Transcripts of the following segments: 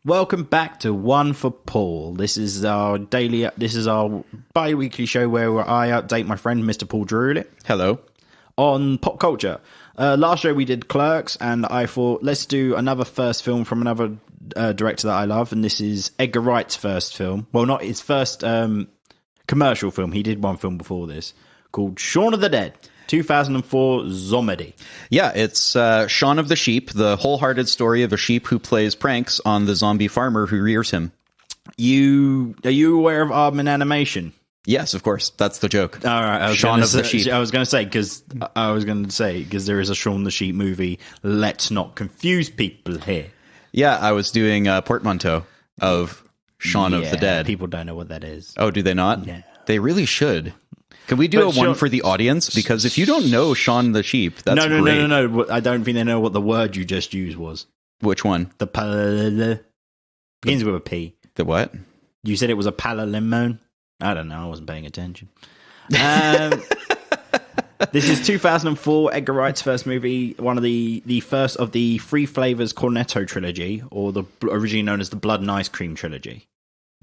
Welcome back to One for Paul. This is our bi-weekly show where I update my friend Mr. Paul Drewley Hello. on pop culture. Last show we did Clerks, and I thought let's do another first film from another director that I love, and this is Edgar Wright's first film. Well, not his first commercial film. He did one film before this called Shaun of the Dead. 2004 Zomedy. Yeah, it's Shaun of the Sheep, the wholehearted story of a sheep who plays pranks on the zombie farmer who rears him. Are you aware of Aardman Animation? Yes, of course. That's the joke. All right, Shaun of the Sheep. I was going to say because there is a Shaun the Sheep movie. Let's not confuse people here. Yeah, I was doing a portmanteau of Shaun of the Dead. People don't know what that is. Oh, do they not? Yeah. They really should. Can we do one for the audience? Because if you don't know Shaun the Sheep, that's great. No. I don't think they know what the word you just used was. Which one? Begins with a P. The what? You said it was a palalimon. I don't know. I wasn't paying attention. This is 2004, Edgar Wright's first movie, one of the first of the Three Flavors Cornetto trilogy, or the originally known as the Blood and Ice Cream trilogy.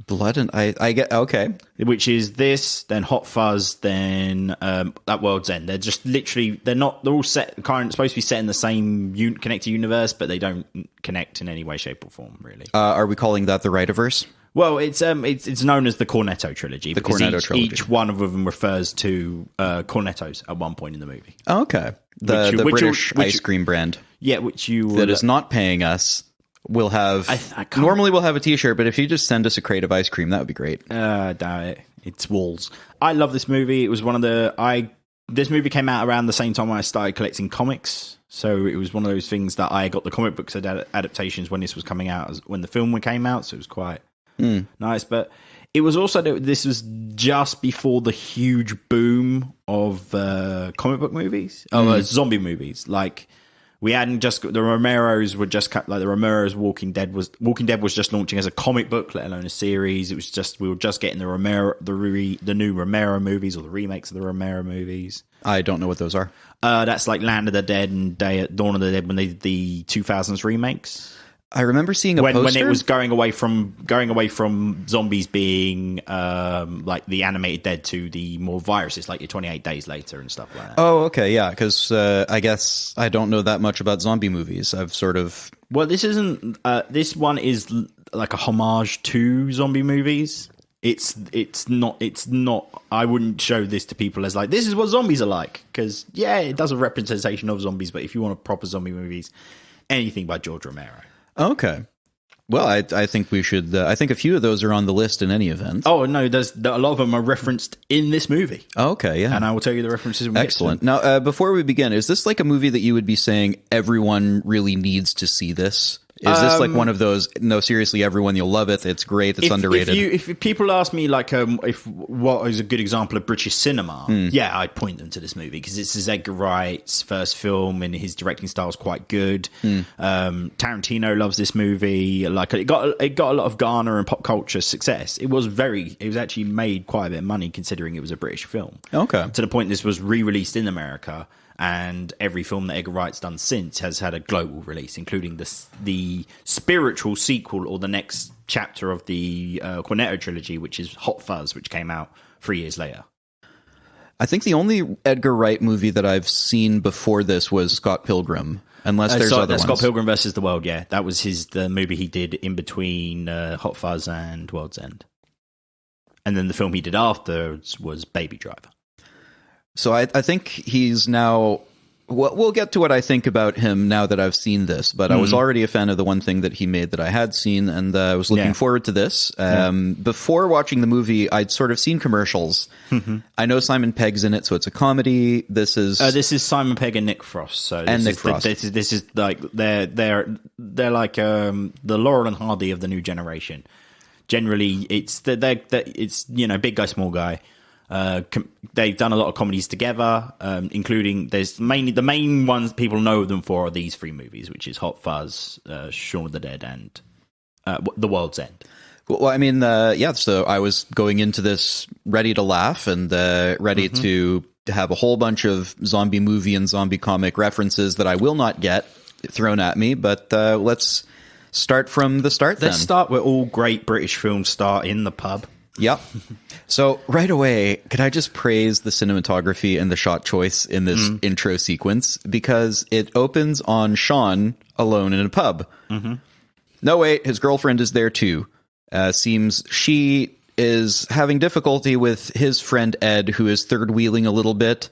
Blood and I get okay. Which is this, then Hot Fuzz, then At World's End. They're just literally they're all set supposed to be set in the same connected universe, but they don't connect in any way, shape, or form. Really. Are we calling that the Wrightiverse? Well, it's known as the Cornetto trilogy. The Cornetto trilogy. Each one of them refers to cornettos at one point in the movie. Oh, okay. The British ice cream brand. Yeah, which you that is not paying us. We'll have normally we'll have a t-shirt, but if you just send us a crate of ice cream, that would be great. Doubt it. It's walls. I love this movie. It was one of this movie came out around the same time I started collecting comics. So it was one of those things that I got the comic books adaptations when this was coming out, when the film came out. So it was quite nice. But it was also, this was just before the huge boom of comic book movies, zombie movies. Like, we hadn't just the Romeros were just like the Romeros Walking Dead was just launching as a comic book, let alone a series. It was just we were just getting the new Romero movies or the remakes of the Romero movies. I don't know what those are. That's like Land of the Dead and Dawn of the Dead when they did the 2000s remakes. I remember seeing a poster when it was going away from zombies being like the animated dead to the more viruses, like your 28 Days Later and stuff like that. Oh, okay, yeah, because I guess I don't know that much about zombie movies. I've sort of this isn't. This one is like a homage to zombie movies. It's not. I wouldn't show this to people as like this is what zombies are like, because it does a representation of zombies. But if you want a proper zombie movies, anything by George Romero. Okay. Well, I think we should. I think a few of those are on the list in any event. Oh no, a lot of them are referenced in this movie. Oh, okay, yeah, and I will tell you the references. When Excellent. Now, before we begin, is this like a movie that you would be saying everyone really needs to see this? Is this like one of those? No, seriously, everyone, you'll love it. It's great. It's underrated. If people ask me like, what is a good example of British cinema? I'd point them to this movie because this is Edgar Wright's first film, and his directing style is quite good. Tarantino loves this movie. Like it got a lot of Ghana and pop culture success. It was actually made quite a bit of money considering it was a British film. Okay, to the point this was re-released in America. And every film that Edgar Wright's done since has had a global release, including the spiritual sequel or the next chapter of the Cornetto trilogy, which is Hot Fuzz, which came out 3 years later. I think the only Edgar Wright movie that I've seen before this was Scott Pilgrim, unless there's other ones. Scott Pilgrim versus the World, yeah. That was the movie he did in between Hot Fuzz and World's End. And then the film he did afterwards was Baby Driver. So I think he's now. We'll get to what I think about him now that I've seen this, but I was already a fan of the one thing that he made that I had seen, and I was looking forward to this. Before watching the movie, I'd sort of seen commercials. I know Simon Pegg's in it, so it's a comedy. This is Simon Pegg and Nick Frost. So Frost. This is like they're like the Laurel and Hardy of the new generation. Generally, it's big guy, small guy. They've done a lot of comedies together, including the main ones people know them for are these three movies, which is Hot Fuzz, Shaun of the Dead, and The World's End. Well, I mean, so I was going into this ready to laugh and ready to have a whole bunch of zombie movie and zombie comic references that I will not get thrown at me, but let's start from the start. Let's start where all great British films start, in the pub. Yep. So right away, could I just praise the cinematography and the shot choice in this intro sequence, because it opens on Shaun alone in a pub. Mm-hmm. No, wait, his girlfriend is there too. Seems she is having difficulty with his friend Ed, who is third wheeling a little bit.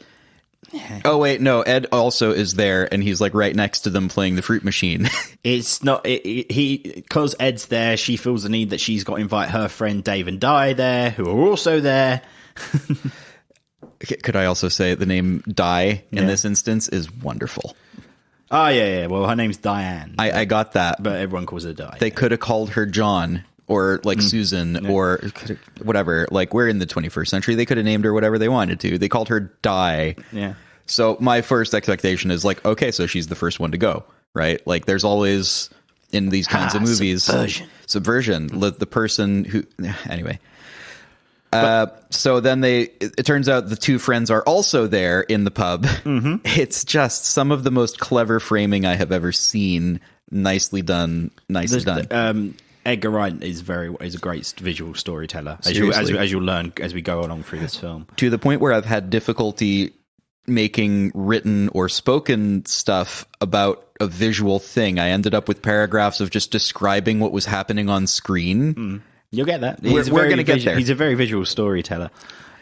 Oh wait, no, Ed also is there, and he's like right next to them playing the fruit machine. It's not because Ed's there. She feels the need that she's got to invite her friend Dave and Di there, who are also there. Could I also say the name Di in this instance is wonderful? Oh yeah. Well, her name's Diane. I got that, but everyone calls her Di. They could have called her John. Or like Susan, or whatever. Like, we're in the 21st century. They could have named her whatever they wanted to. They called her Di. Yeah. So my first expectation is like, okay, so she's the first one to go, right? Like, there's always in these kinds of movies subversion. The person who anyway. So then it turns out the two friends are also there in the pub. Mm-hmm. It's just some of the most clever framing I have ever seen. Nicely done. Edgar Wright is a great visual storyteller, as you'll learn as we go along through this film. To the point where I've had difficulty making written or spoken stuff about a visual thing. I ended up with paragraphs of just describing what was happening on screen. You'll get that. We're going to get there. He's a very visual storyteller.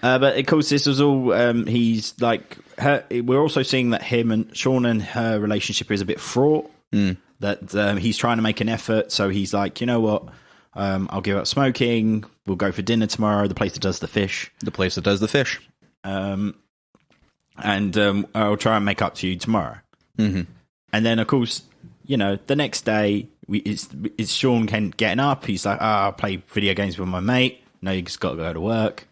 But of course, this was all. He's like her. We're also seeing that him and Shaun and her relationship is a bit fraught. That he's trying to make an effort, so he's like, you know what? I'll give up smoking. We'll go for dinner tomorrow. The place that does the fish. And I'll try and make up to you tomorrow. Mm-hmm. And then, of course, the next day, it's Shaun getting up. He's like, I'll play video games with my mate. No, you just got to go to work.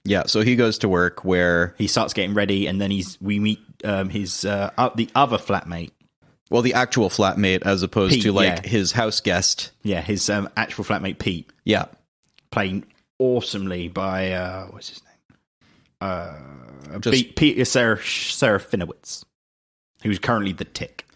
Yeah, so he goes to work where he starts getting ready, and then we meet his the other flatmate. Well, the actual flatmate, as opposed Pete, to his house guest. Yeah, his actual flatmate Pete. Yeah, played awesomely by what's his name? Peter Serafinowicz, who's currently the Tick.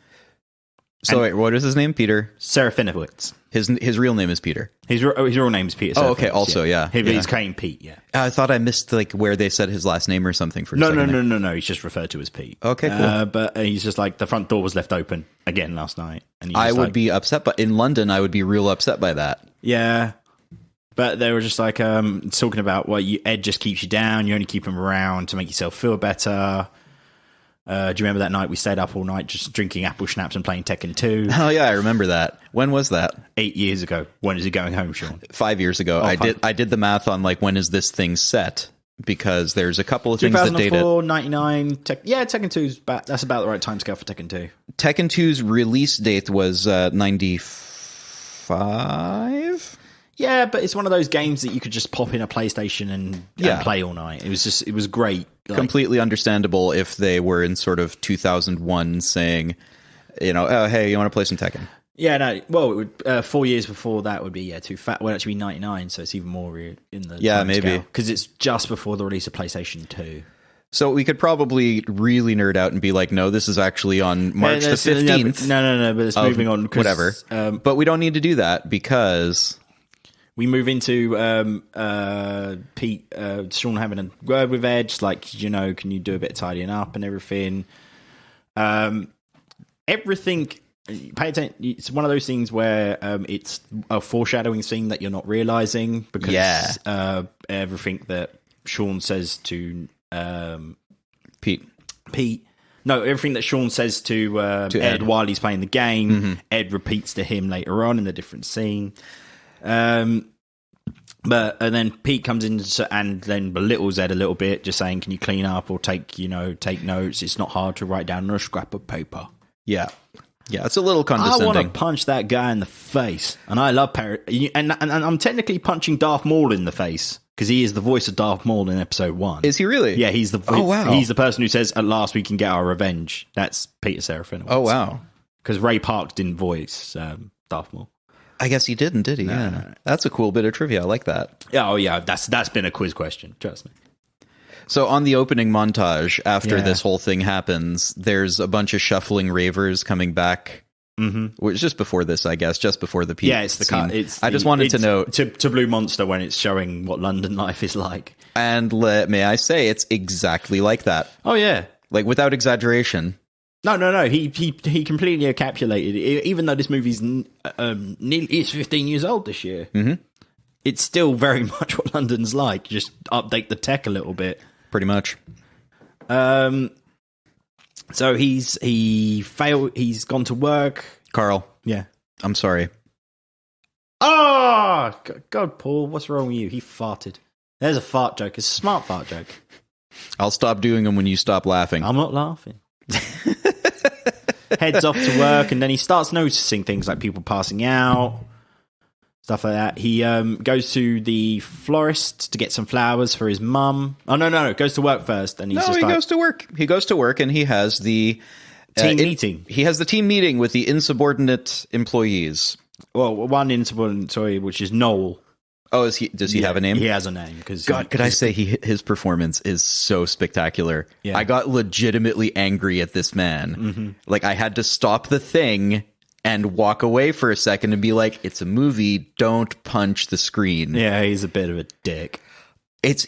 So wait, what is his name? Peter Serafinowicz. His real name is Peter. His real name is Peter. Oh, okay. Also, yeah. He's claiming Pete. Yeah. I thought I missed where they said his last name or something for. No. He's just referred to as Pete. Okay, cool. But he's just like, the front door was left open again last night, and I would be upset. But in London, I would be real upset by that. Yeah. But they were just like talking about, Ed just keeps you down. You only keep him around to make yourself feel better. Do you remember that night we stayed up all night just drinking apple schnapps and playing Tekken 2? Oh yeah, I remember that. When was that? 8 years ago. When is he going home, Shaun? 5 years ago. I did the math on when is this thing set, because there's a couple of things that date it. 2004, 99. Tekken 2's that's about the right timescale for Tekken 2. Tekken 2's release date was 95. Yeah, but it's one of those games that you could just pop in a PlayStation and play all night. It was great. Completely understandable if they were in sort of 2001 saying, oh, hey, you want to play some Tekken? Yeah, no. Well, it would, 4 years before that would be too fat. Well, actually, be 99, so it's even more in the maybe because it's just before the release of PlayStation 2. So we could probably really nerd out and be like, no, this is actually on March the 15th. No, but it's moving on. Whatever. But we don't need to do that because we move into Pete, Shaun having a word with Ed, like, can you do a bit of tidying up and everything? Everything, pay attention. It's one of those things where it's a foreshadowing scene that you're not realizing, because everything that Shaun says to Pete. No, everything that Shaun says to Ed while he's playing the game, Ed repeats to him later on in a different scene. And then Pete comes in and then belittles Ed a little bit, just saying, "Can you clean up or take notes? It's not hard to write down on a scrap of paper." Yeah, it's a little condescending. I want to punch that guy in the face, and I love and I'm technically punching Darth Maul in the face, because he is the voice of Darth Maul in episode 1. Is he really? Yeah, he's the. Oh wow! He's the person who says, "At last, we can get our revenge." That's Peter Serafinowicz. Oh wow! Because Ray Park didn't voice Darth Maul. I guess he didn't, did he? No, yeah. No. That's a cool bit of trivia. I like that. Yeah, oh yeah, that's been a quiz question. Trust me. So on the opening montage, after this whole thing happens, there's a bunch of shuffling ravers coming back which is just before this, I guess, just before the peak. Yeah, it's the cut. I just wanted to note to Blue Monster when it's showing what London life is like. And may I say, it's exactly like that. Oh yeah, like without exaggeration. No. He completely encapsulated it. Even though this movie's nearly 15 years old this year, it's still very much what London's like. Just update the tech a little bit. Pretty much. So he failed. He's gone to work. Carl. Yeah. I'm sorry. Oh God, Paul, what's wrong with you? He farted. There's a fart joke. It's a smart fart joke. I'll stop doing them when you stop laughing. I'm not laughing. Heads off to work, and then he starts noticing things like people passing out, stuff like that. He goes to the florist to get some flowers for his mum. Oh no, goes to work first, and he's goes to work. He goes to work, and he has the team meeting. He has the team meeting with the insubordinate employees. Well, one insubordinate employee, which is Noel. Oh, does he have a name? He has a name. God, could I say his performance is so spectacular. Yeah. I got legitimately angry at this man. Like, I had to stop the thing and walk away for a second and be like, it's a movie, don't punch the screen. Yeah, he's a bit of a dick.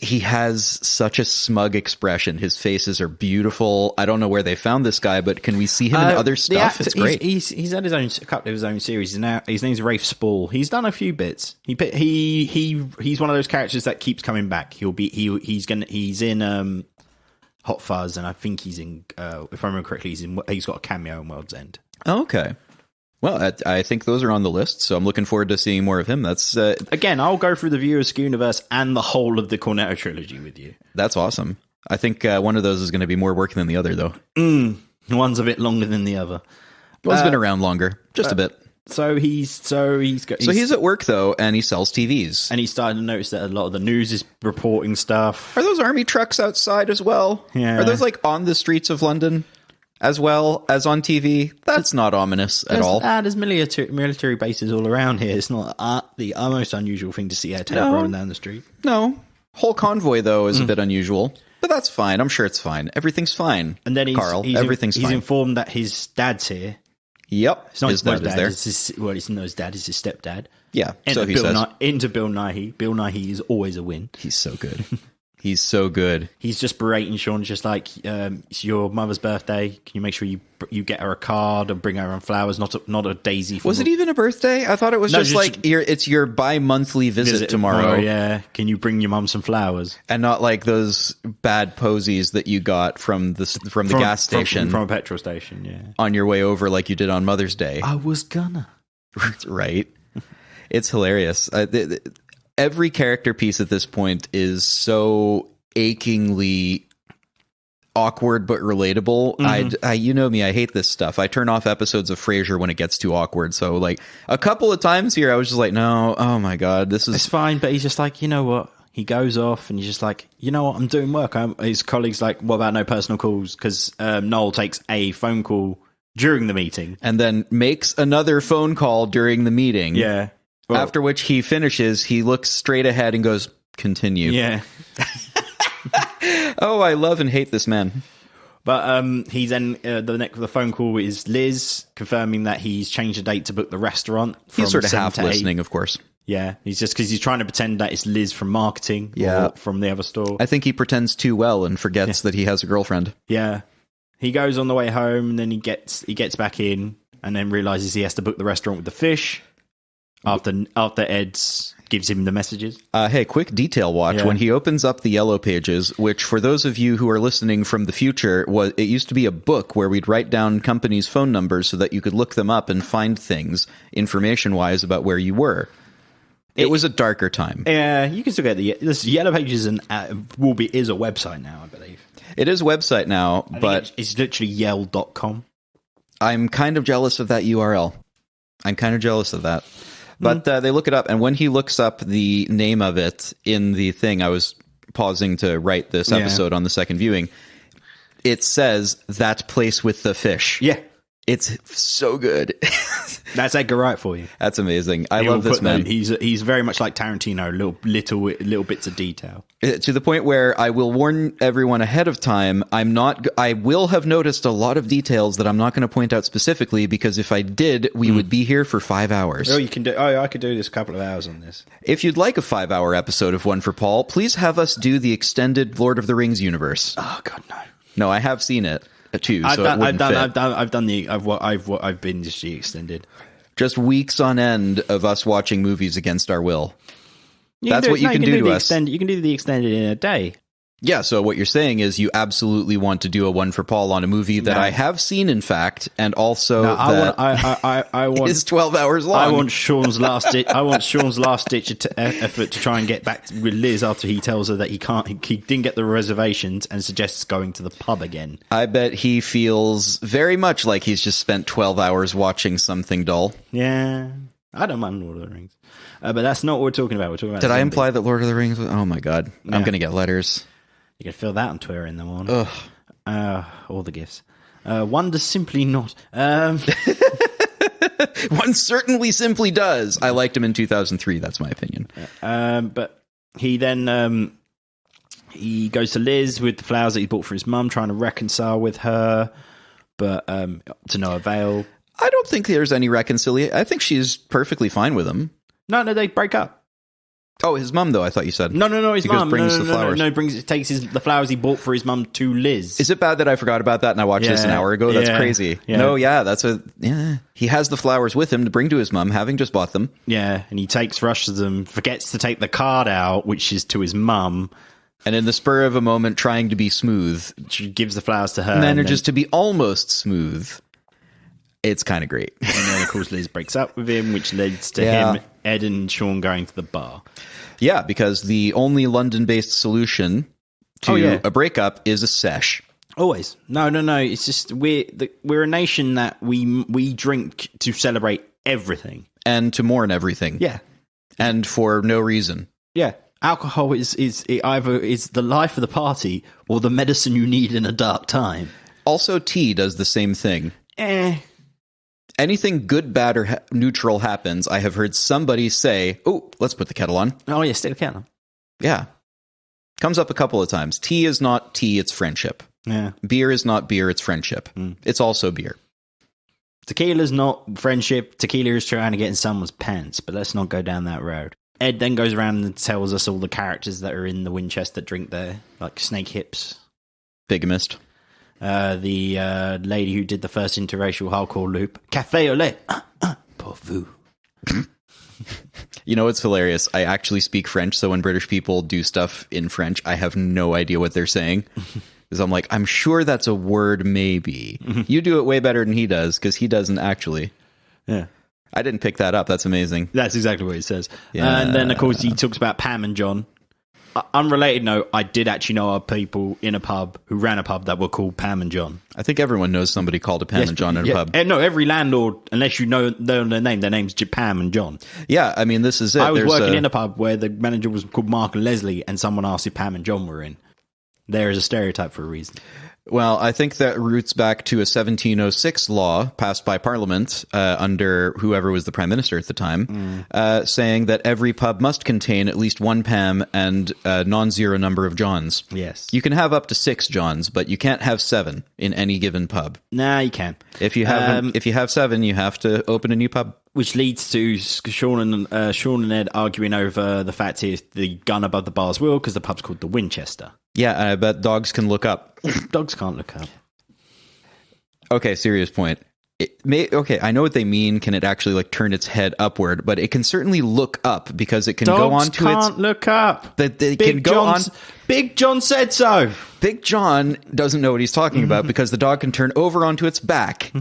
He has such a smug expression. His faces are beautiful. I don't know where they found this guy, but can we see him in other stuff? It's great. He's had a couple of his own series. Now his name's Rafe Spall. He's done a few bits. He's one of those characters that keeps coming back. He's in Hot Fuzz, and I think he's in. If I remember correctly, he's got a cameo in World's End. Oh, okay. Well, I think those are on the list, so I'm looking forward to seeing more of him. That's again, I'll go through the Viewers universe and the whole of the Cornetto trilogy with you. That's awesome. I think one of those is going to be more work than the other, though. One's a bit longer than the other. One's been around longer, just a bit. So he's at work though, and he sells TVs, and he's starting to notice that a lot of the news is reporting stuff. Are those army trucks outside as well? Yeah. Are those like on the streets of London? As well as on TV, that's not ominous at all. There's military bases all around here. It's not the most unusual thing to see a tank rolling down the street. No. Whole convoy, though, is a bit unusual. But that's fine. I'm sure it's fine. Everything's fine. And then everything's fine. He's informed that his dad's here. Yep. It's not his dad is there. It's not his dad, it's his stepdad. Yeah, so he says. Into Bill Nighy. Bill Nighy is always a win. He's so good. He's so good. He's just berating Shaun, just like, it's your mother's birthday. Can you make sure you get her a card and bring her on flowers, not a daisy? Was it even a birthday? I thought it was it's your bi-monthly visit tomorrow. Yeah. Can you bring your mum some flowers? And not like those bad posies that you got from the gas station. From a petrol station, yeah. On your way over like you did on Mother's Day. I was gonna. Right. It's hilarious. Every character piece at this point is so achingly awkward but relatable. You know me, I hate this stuff. I turn off episodes of Frasier when it gets too awkward. So like a couple of times here, I was just like, no, oh my God, this is... It's fine, but he's just like, you know what? He goes off and he's just like, you know what? I'm doing work. His colleague's like, what about no personal calls? Because Noel takes a phone call during the meeting. And then makes another phone call during the meeting. Yeah. Well, after which he finishes, he looks straight ahead and goes, continue. Yeah. Oh, I love and hate this man. But he's then the phone call is Liz confirming that he's changed the date to book the restaurant. He's sort of half listening, of course. Yeah, he's just because he's trying to pretend that it's Liz from marketing. Yeah, from the other store. I think he pretends too well and forgets that he has a girlfriend. Yeah, he goes on the way home and then he gets back in and then realizes he has to book the restaurant with the fish. After Ed gives him the messages. Hey, quick detail watch. Yeah. When he opens up the Yellow Pages, which for those of you who are listening from the future, it used to be a book where we'd write down companies' phone numbers so that you could look them up and find things information-wise about where you were. It was a darker time. Yeah, you can still get this Yellow Pages is a website now, I believe. It is a website now, but it's literally yell.com. I'm kind of jealous of that URL. I'm kind of jealous of that. But they look it up, and when he looks up the name of it in the thing, I was pausing to write this episode on the second viewing, it says, that place with the fish. Yeah. It's so good. That's Edgar Wright for you. That's amazing. I love this man. He's very much like Tarantino, little bits of detail. To the point where I will warn everyone ahead of time, I will have noticed a lot of details that I'm not going to point out specifically, because if I did, we would be here for 5 hours. I could do this a couple of hours on this. If you'd like a 5-hour episode of One for Paul, please have us do the extended Lord of the Rings universe. Oh God, no. No, I have seen it too. I've binged the extended. Just weeks on end of us watching movies against our will. That's what you can do to us. You can do the extended in a day. Yeah, so what you're saying is you absolutely want to do a One for Paul on a movie that I have seen, in fact, and also I want is 12 hours long. I want Shaun's last ditch. Effort to try and get back with Liz after he tells her that he didn't get the reservations and suggests going to the pub again. I bet he feels very much like he's just spent 12 hours watching something dull. Yeah, I don't mind Lord of the Rings, but that's not what we're talking about. We're talking about. Did I imply that Lord of the Rings? Oh my God, yeah. I'm going to get letters. You can fill that on Twitter in the morning. All the gifts. One does simply not. One certainly simply does. I liked him in 2003. That's my opinion. But he then he goes to Liz with the flowers that he bought for his mum, trying to reconcile with her, but to no avail. I don't think there's any reconciliation. I think she's perfectly fine with him. No, they break up. Oh, his mum, though, I thought you said. No, his mum. Brings the flowers. Takes the flowers he bought for his mum to Liz. Is it bad that I forgot about that and I watched this an hour ago? That's crazy. Yeah. No, he has the flowers with him to bring to his mum, having just bought them. Yeah, and he rushes them, forgets to take the card out, which is to his mum. And in the spur of a moment, trying to be smooth, she gives the flowers to her. Manages to be almost smooth. It's kind of great. And then, of course, Liz breaks up with him, which leads to him, Ed and Shaun going to the bar. Yeah, because the only London-based solution to a breakup is a sesh. Always. No. It's just we're a nation that we drink to celebrate everything and to mourn everything. Yeah, and for no reason. Yeah, alcohol is either the life of the party or the medicine you need in a dark time. Also, tea does the same thing. Anything good, bad, or neutral happens, I have heard somebody say, "Oh, let's put the kettle on." Oh, yeah, stick the kettle on. Yeah. Comes up a couple of times. Tea is not tea, it's friendship. Yeah. Beer is not beer, it's friendship. It's also beer. Tequila's not friendship. Tequila is trying to get in someone's pants, but let's not go down that road. Ed then goes around and tells us all the characters that are in the Winchester drink there, like Snake Hips. Bigamist. The lady who did the first interracial hardcore loop. Café au lait. Pour vous. You know what's hilarious? I actually speak French, so when British people do stuff in French, I have no idea what they're saying. Because I'm like, I'm sure that's a word, maybe. You do it way better than he does, because he doesn't actually. Yeah. I didn't pick that up. That's amazing. That's exactly what he says. Yeah. And then, of course, he talks about Pam and John. Unrelated note, I did actually know of people in a pub who ran a pub that were called Pam and John. I think everyone knows somebody called a Pam and John in a pub. No, every landlord, unless you know their name, their name's Pam and John. Yeah, I mean, this is it. I was working in a pub where the manager was called Mark and Leslie, and someone asked if Pam and John were in. There is a stereotype for a reason. Well, I think that roots back to a 1706 law passed by Parliament under whoever was the Prime Minister at the time, saying that every pub must contain at least one Pam and a non-zero number of Johns. Yes. You can have up to 6 Johns, but you can't have 7 in any given pub. Nah, you can. If you have 7, you have to open a new pub. Which leads to Shaun and Ed arguing over the fact is the gun above the bar's wheel because the pub's called the Winchester. Yeah, I bet dogs can look up. Dogs can't look up. Okay, serious point. I know what they mean. Can it actually like turn its head upward? But it can certainly look up because it can go on to its... Dogs can't look up. Big John said so. Big John doesn't know what he's talking about because the dog can turn over onto its back.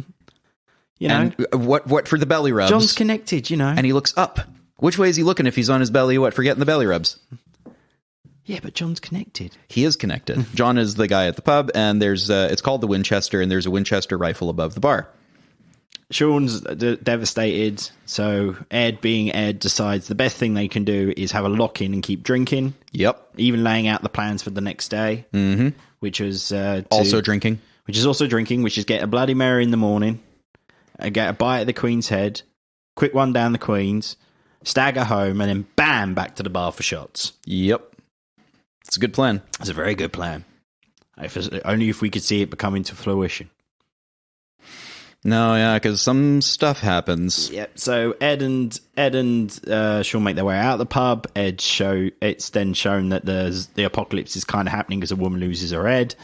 You know, and what for the belly rubs? John's connected, you know. And he looks up. Which way is he looking if he's on his belly? What for getting the belly rubs? Yeah, but John's connected. He is connected. John is the guy at the pub, and there's it's called the Winchester, and there's a Winchester rifle above the bar. Shaun's devastated, so Ed, being Ed, decides the best thing they can do is have a lock-in and keep drinking. Yep. Even laying out the plans for the next day, which is also drinking. Which is also drinking, which is get a Bloody Mary in the morning, get a bite at the Queen's head, quick one down the Queen's, stagger home, and then bam, back to the bar for shots. Yep. It's a good plan. It's a very good plan. Only if we could see it become into fruition. No, yeah, because some stuff happens. Yep. So Ed and Shaun make their way out of the pub. It's then shown that the apocalypse is kind of happening as a woman loses her head.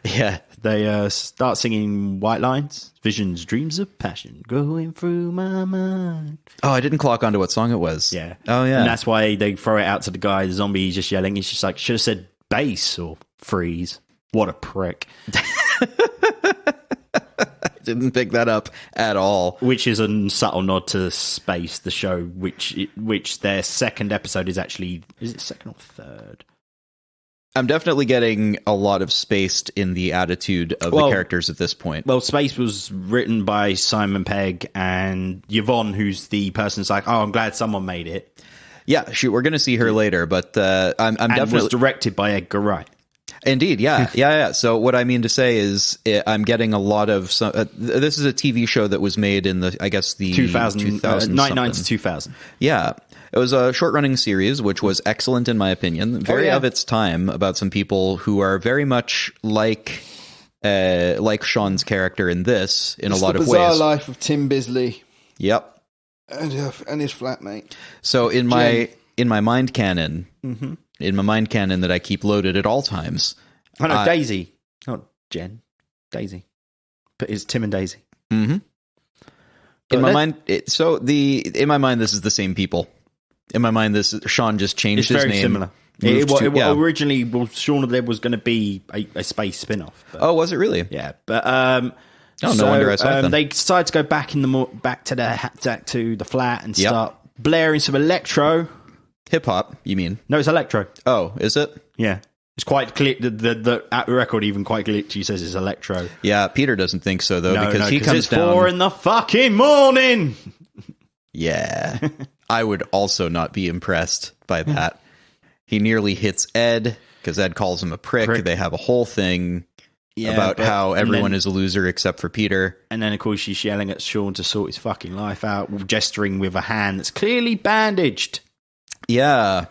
Yeah. They start singing white lines. Visions, dreams of passion going through my mind. Oh, I didn't clock onto what song it was. Yeah. Oh, yeah. And that's why they throw it out to the guy, the zombie. He's just yelling. He's just like, should have said bass or freeze. What a prick. Didn't pick that up at all. Which is a subtle nod to Space, the show, which their second episode is actually... Is it second or third? I'm definitely getting a lot of Spaced in the attitude of the characters at this point. Well, Space was written by Simon Pegg and Yvonne, who's the person who's like, oh, I'm glad someone made it. Yeah, shoot, we're going to see her later, but I'm definitely... was directed by Edgar Wright. Indeed, yeah. So what I mean to say is I'm getting a lot of... this is a TV show that was made in the, I guess, the 99 to 2000. Yeah. It was a short-running series, which was excellent in my opinion. Very of its time, about some people who are very much like Shaun's character in this, in a lot of ways. The bizarre life of Tim Bisley. Yep. And his flatmate. So in my mind canon, in my mind canon that I keep loaded at all times. Oh no, Daisy, not Jen. Daisy, but it's Tim and Daisy. Mm-hmm. In my mind, this is the same people. In my mind, Shaun just changed his name. It's very similar. Originally, Shaun of the Dead was going to be a space spin-off. But, oh, was it really? Yeah, but no wonder I saw it then. They decided to go back to the flat and start blaring some electro. Hip hop, you mean? No, it's electro. Oh, is it? Yeah. It's quite clear. The at the record even quite glitchy says it's electro. Yeah, Peter doesn't think so though, because he comes it's down 4 in the fucking morning. Yeah. I would also not be impressed by that. He nearly hits Ed because Ed calls him a prick. They have a whole thing about how everyone is a loser except for Peter. And then, of course, she's yelling at Shaun to sort his fucking life out, gesturing with a hand that's clearly bandaged. Yeah.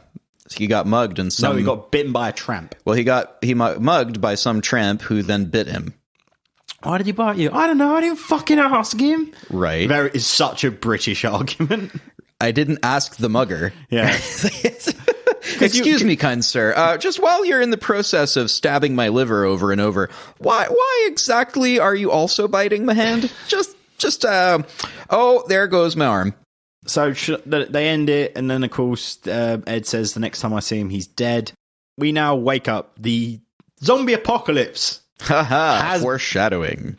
He got mugged and some... No, he got bitten by a tramp. Well, he mugged by some tramp who then bit him. Why did he bite you? I don't know. I didn't fucking ask him. Right. It's such a British argument. I didn't ask the mugger. Yeah. Excuse me, kind sir. Just while you're in the process of stabbing my liver over and over, why exactly are you also biting my hand? Oh, there goes my arm. So they end it, and then, of course, Ed says the next time I see him, he's dead. We now wake up. The zombie apocalypse has foreshadowing.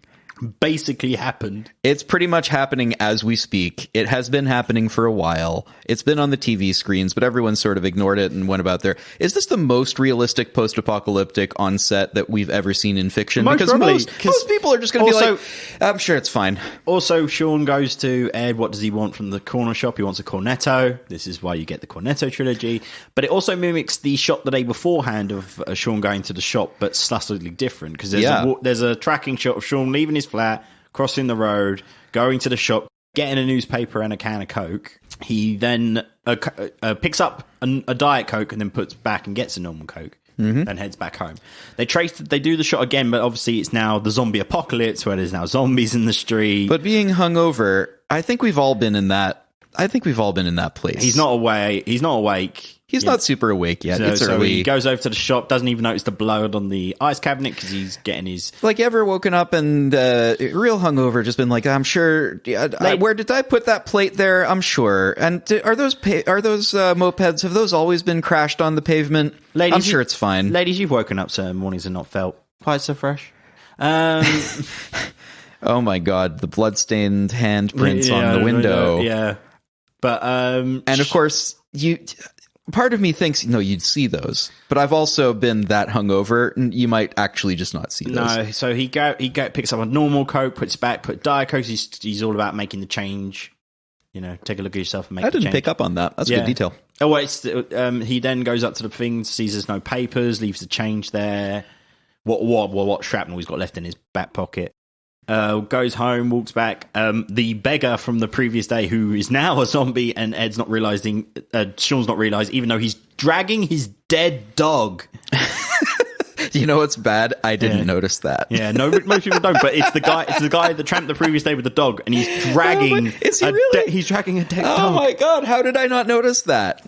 Basically happened. It's pretty much happening as we speak. It has been happening for a while. It's been on the TV screens, but everyone sort of ignored it and went about their... Is this the most realistic post-apocalyptic onset that we've ever seen in fiction? Because most people are just going to be like, I'm sure it's fine. Also, Shaun goes to Ed. What does he want from the corner shop? He wants a cornetto. This is why you get the Cornetto trilogy. But it also mimics the shot the day beforehand of Shaun going to the shop, but slightly different. Because there's a tracking shot of Shaun leaving his flat, crossing the road, going to the shop, getting a newspaper and a can of Coke. He then picks up a Diet Coke and then puts back and gets a normal Coke. And heads back home. They do the shot again, but obviously it's now the zombie apocalypse where there's now zombies in the street. But being hungover, I think we've all been in that. Place. He's not awake. He's not super awake yet. It's early. He goes over to the shop, doesn't even notice the blood on the ice cabinet because he's getting his... Like, you ever woken up and real hungover, just been like, I'm sure... where did I put that plate there? I'm sure. And are those mopeds, have those always been crashed on the pavement? I'm sure it's fine. Ladies, you've woken up certain mornings and not felt quite so fresh. Oh my God, the bloodstained handprints on the window. Yeah. But... and of course, part of me thinks, you'd see those. But I've also been that hungover, and you might actually just not see those. No, so he picks up a normal Coke, puts it back, put Diet Coke. He's all about making the change. Take a look at yourself and make the change. I didn't pick up on that. That's good detail. Oh, well, he then goes up to the thing, sees there's no papers, leaves the change there. What shrapnel he's got left in his back pocket. goes home, walks back. The beggar from the previous day, who is now a zombie, and Ed's not realizing, Shaun's not realizing, even though he's dragging his dead dog. You know what's bad? I didn't notice that. Yeah, no, most people don't. But it's the guy that tramped the previous day with the dog, and he's dragging. Is he really? He's dragging a dead Oh dog. my god! How did I not notice that?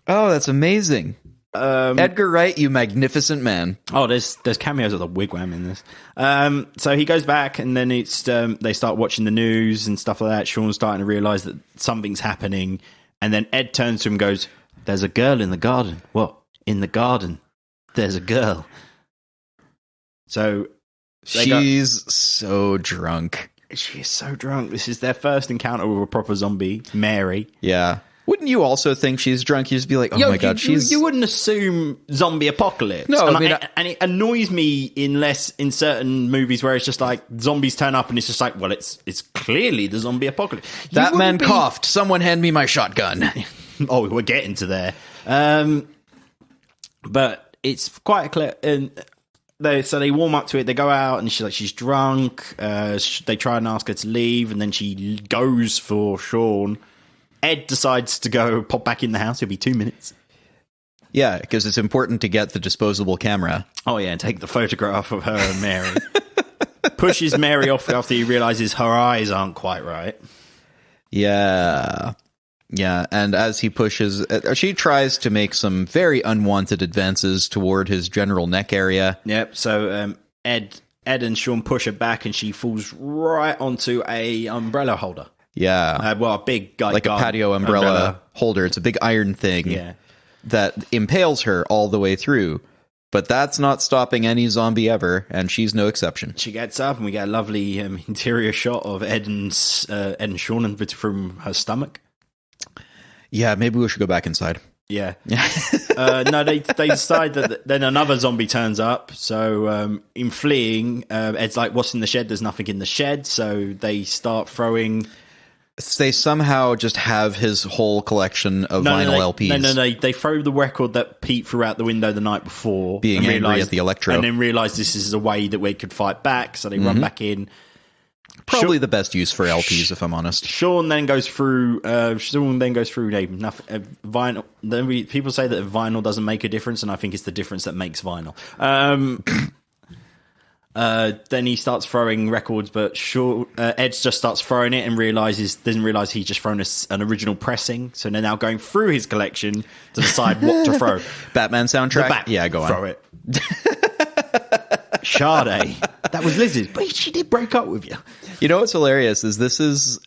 Oh, that's amazing. Edgar Wright, you magnificent man. Oh, there's cameos of the wigwam in this. So he goes back, and then it's they start watching the news and stuff like that. Shaun's starting to realize that something's happening, and then Ed turns to him and goes, "There's a girl in the garden." What? In the garden? There's a girl. So she's so drunk. She is so drunk. This is their first encounter with a proper zombie, Mary. Yeah. Wouldn't you also think she's drunk? You'd just be like, oh my god, you wouldn't assume zombie apocalypse. No, and it annoys me in certain movies where it's just like zombies turn up and it's just like, well, it's clearly the zombie apocalypse. That man coughed. Someone hand me my shotgun. Oh, we're getting to there. But it's quite clear. So they warm up to it. They go out, and she's drunk. They try and ask her to leave, and then she goes for Shaun. Ed decides to go pop back in the house. It'll be 2 minutes. Yeah, because it's important to get the disposable camera. Oh yeah, and take the photograph of her and Mary. Pushes Mary off after he realizes her eyes aren't quite right. Yeah. Yeah, and as he pushes, she tries to make some very unwanted advances toward his general neck area. Yep, so Ed and Shaun push her back, and she falls right onto a umbrella holder. Yeah. A big guy. Like a patio umbrella holder. It's a big iron thing that impales her all the way through. But that's not stopping any zombie ever, and she's no exception. She gets up, and we get a lovely interior shot of Ed and Shaun from her stomach. Yeah, maybe we should go back inside. Yeah. No, they decide that then another zombie turns up. So in fleeing, Ed's like, what's in the shed? There's nothing in the shed. So they start throwing... They somehow just have his whole collection of vinyl LPs. No. They throw the record that Pete threw out the window the night before. Being angry at the electro. And then realise this is a way that we could fight back. So they run back in. Probably the best use for LPs, if I'm honest. Shaun then goes through. Vinyl. Then people say that vinyl doesn't make a difference, and I think it's the difference that makes vinyl. Then he starts throwing records, but Ed just starts throwing it and doesn't realize he's just thrown an original pressing. So they're now going through his collection to decide what to throw. Batman soundtrack. Yeah, go on. Throw it. Sade. That was Liz's, but she did break up with you. You know what's hilarious is this is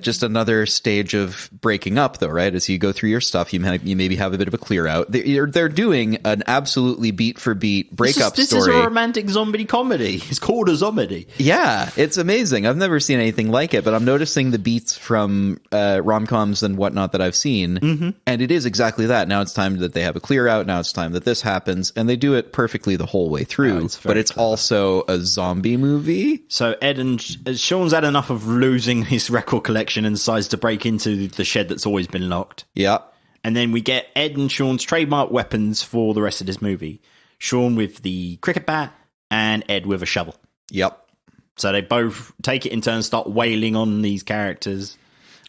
just another stage of breaking up, though, right? As you go through your stuff, you maybe have a bit of a clear out. They're doing an absolutely beat for beat breakup story. This is a romantic zombie comedy. It's called a zombie. Yeah, it's amazing. I've never seen anything like it, but I'm noticing the beats from rom-coms and whatnot that I've seen, and it is exactly that. Now it's time that they have a clear out. Now it's time that this happens, and they do it perfectly the whole way through. But it's also a zombie movie. So Shaun's had enough of losing his record collection and decides to break into the shed that's always been locked. Yeah. And then we get Ed and Shaun's trademark weapons for the rest of this movie. Shaun with the cricket bat and Ed with a shovel. Yep. So they both take it in turn, start wailing on these characters.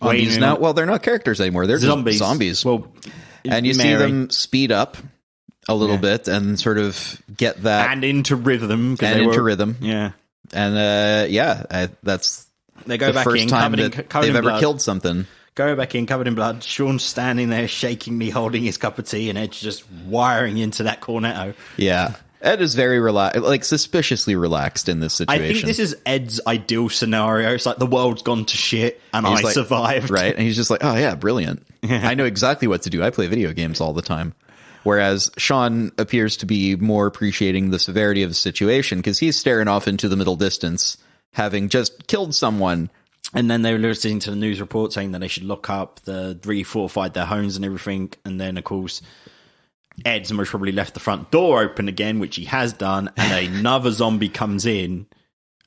Well, they're not characters anymore. They're zombies. Just zombies. Well, and you see them speed up a little bit and sort of get that... And into rhythm. Rhythm. Yeah. And that's they go back first in, time that they've ever killed something. Go back in, covered in blood. Shaun's standing there, shakingly holding his cup of tea, and Ed's just wiring into that cornetto. Yeah. Ed is very suspiciously relaxed in this situation. I think this is Ed's ideal scenario. It's like the world's gone to shit, and I survived. Right? And he's just like, oh yeah, brilliant. Yeah. I know exactly what to do. I play video games all the time. Whereas Shaun appears to be more appreciating the severity of the situation because he's staring off into the middle distance, having just killed someone. And then they were listening to the news report saying that they should lock up, refortified their homes and everything. And then, of course, Ed's most probably left the front door open again, which he has done. And another zombie comes in.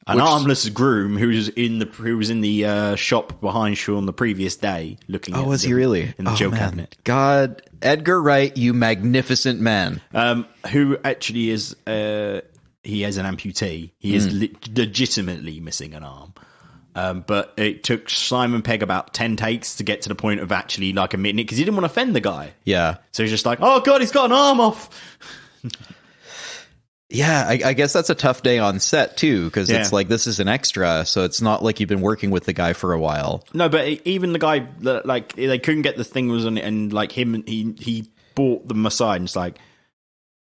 An armless groom who was in the shop behind Shaun the previous day, looking. Oh, was he really in the jail cabinet? God, Edgar Wright, you magnificent man. Who actually is he has an amputee. He is legitimately missing an arm. But it took Simon Pegg about 10 takes to get to the point of actually like admitting it, because he didn't want to offend the guy. Yeah. So he's just like, oh God, he's got an arm off. Yeah, I guess that's a tough day on set too, because it's like, this is an extra, so it's not like you've been working with the guy for a while. No, but even the guy, like, they couldn't get the thing was on it, and like him, he brought them aside and it's like,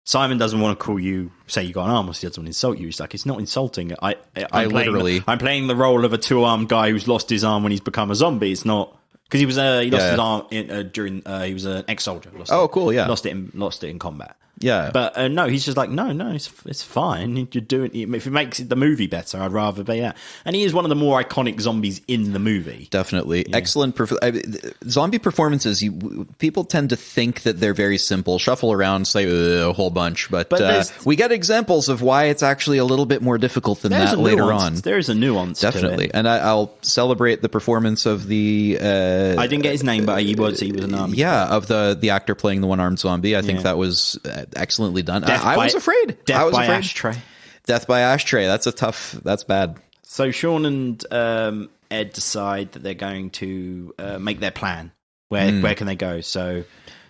Simon doesn't want to call you, say you got an arm, or he doesn't want to insult you. He's like, it's not insulting. I'm playing the role of a 2-armed guy who's lost his arm when he's become a zombie. It's not because he lost his arm during he was an ex-soldier. Cool, yeah, lost it in combat. Yeah, but no, he's just like, no, it's fine. You're doing if it makes the movie better, I'd rather be that. And he is one of the more iconic zombies in the movie. Definitely, excellent. Zombie performances. People tend to think that they're very simple, shuffle around, say a whole bunch, but we get examples of why it's actually a little bit more difficult than that later on. There is a nuance, definitely, to it. And I'll celebrate the performance of the. I didn't get his name, but he was an army. Yeah, of the actor playing the one-armed zombie. I think that was excellently done. I was afraid. Death by Ashtray. Death by Ashtray. That's bad. So Shaun and Ed decide that they're going to make their plan. Where can they go? So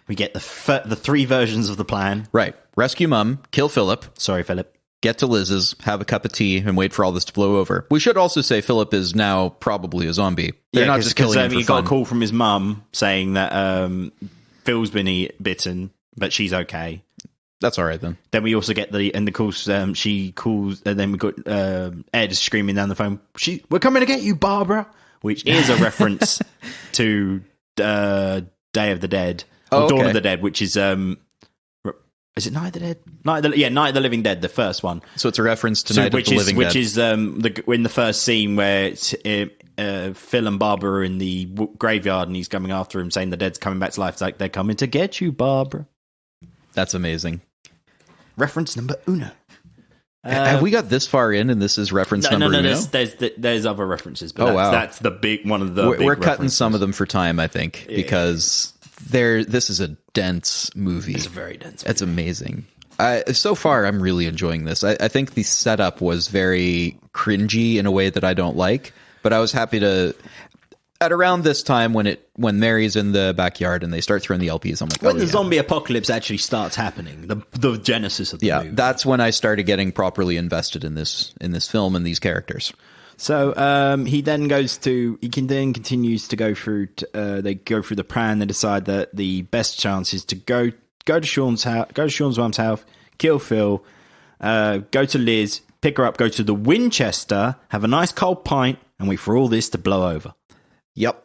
we get the 3 versions of the plan. Right. Rescue Mum, kill Philip. Sorry, Philip. Get to Liz's, have a cup of tea, and wait for all this to blow over. We should also say Philip is now probably a zombie. They're not just killing him for he fun. got a call from his mum saying that Phil's been bitten, but she's okay. That's all right then. Then we also get she calls, and then we got Ed screaming down the phone, we're coming to get you, Barbara, which is a reference to Day of the Dead, or Dawn of the Dead, which is it Night of the Dead? Night of the Living Dead, the first one. So it's a reference to Night of the Living Dead. Which is in the first scene where it's, Phil and Barbara are in the graveyard and he's coming after him saying the dead's coming back to life. It's like, they're coming to get you, Barbara. That's amazing. Reference number uno. Have we got this far in and this is reference number uno? No, there's other references, but that's the big one of the big We're cutting references. some of them for time, I think, because this is a dense movie. It's a very dense movie. It's amazing. So far, I'm really enjoying this. I think the setup was very cringy in a way that I don't like, but I was happy to... At around this time, when Mary's in the backyard and they start throwing the LPs, I'm like, when the zombie apocalypse actually starts happening, the genesis of the movie. That's when I started getting properly invested in this film and these characters. So he then continues to go through. They go through the plan. They decide that the best chance is to go to Shaun's house, go to Shaun's mum's house, kill Phil, go to Liz, pick her up, go to the Winchester, have a nice cold pint, and wait for all this to blow over. Yep.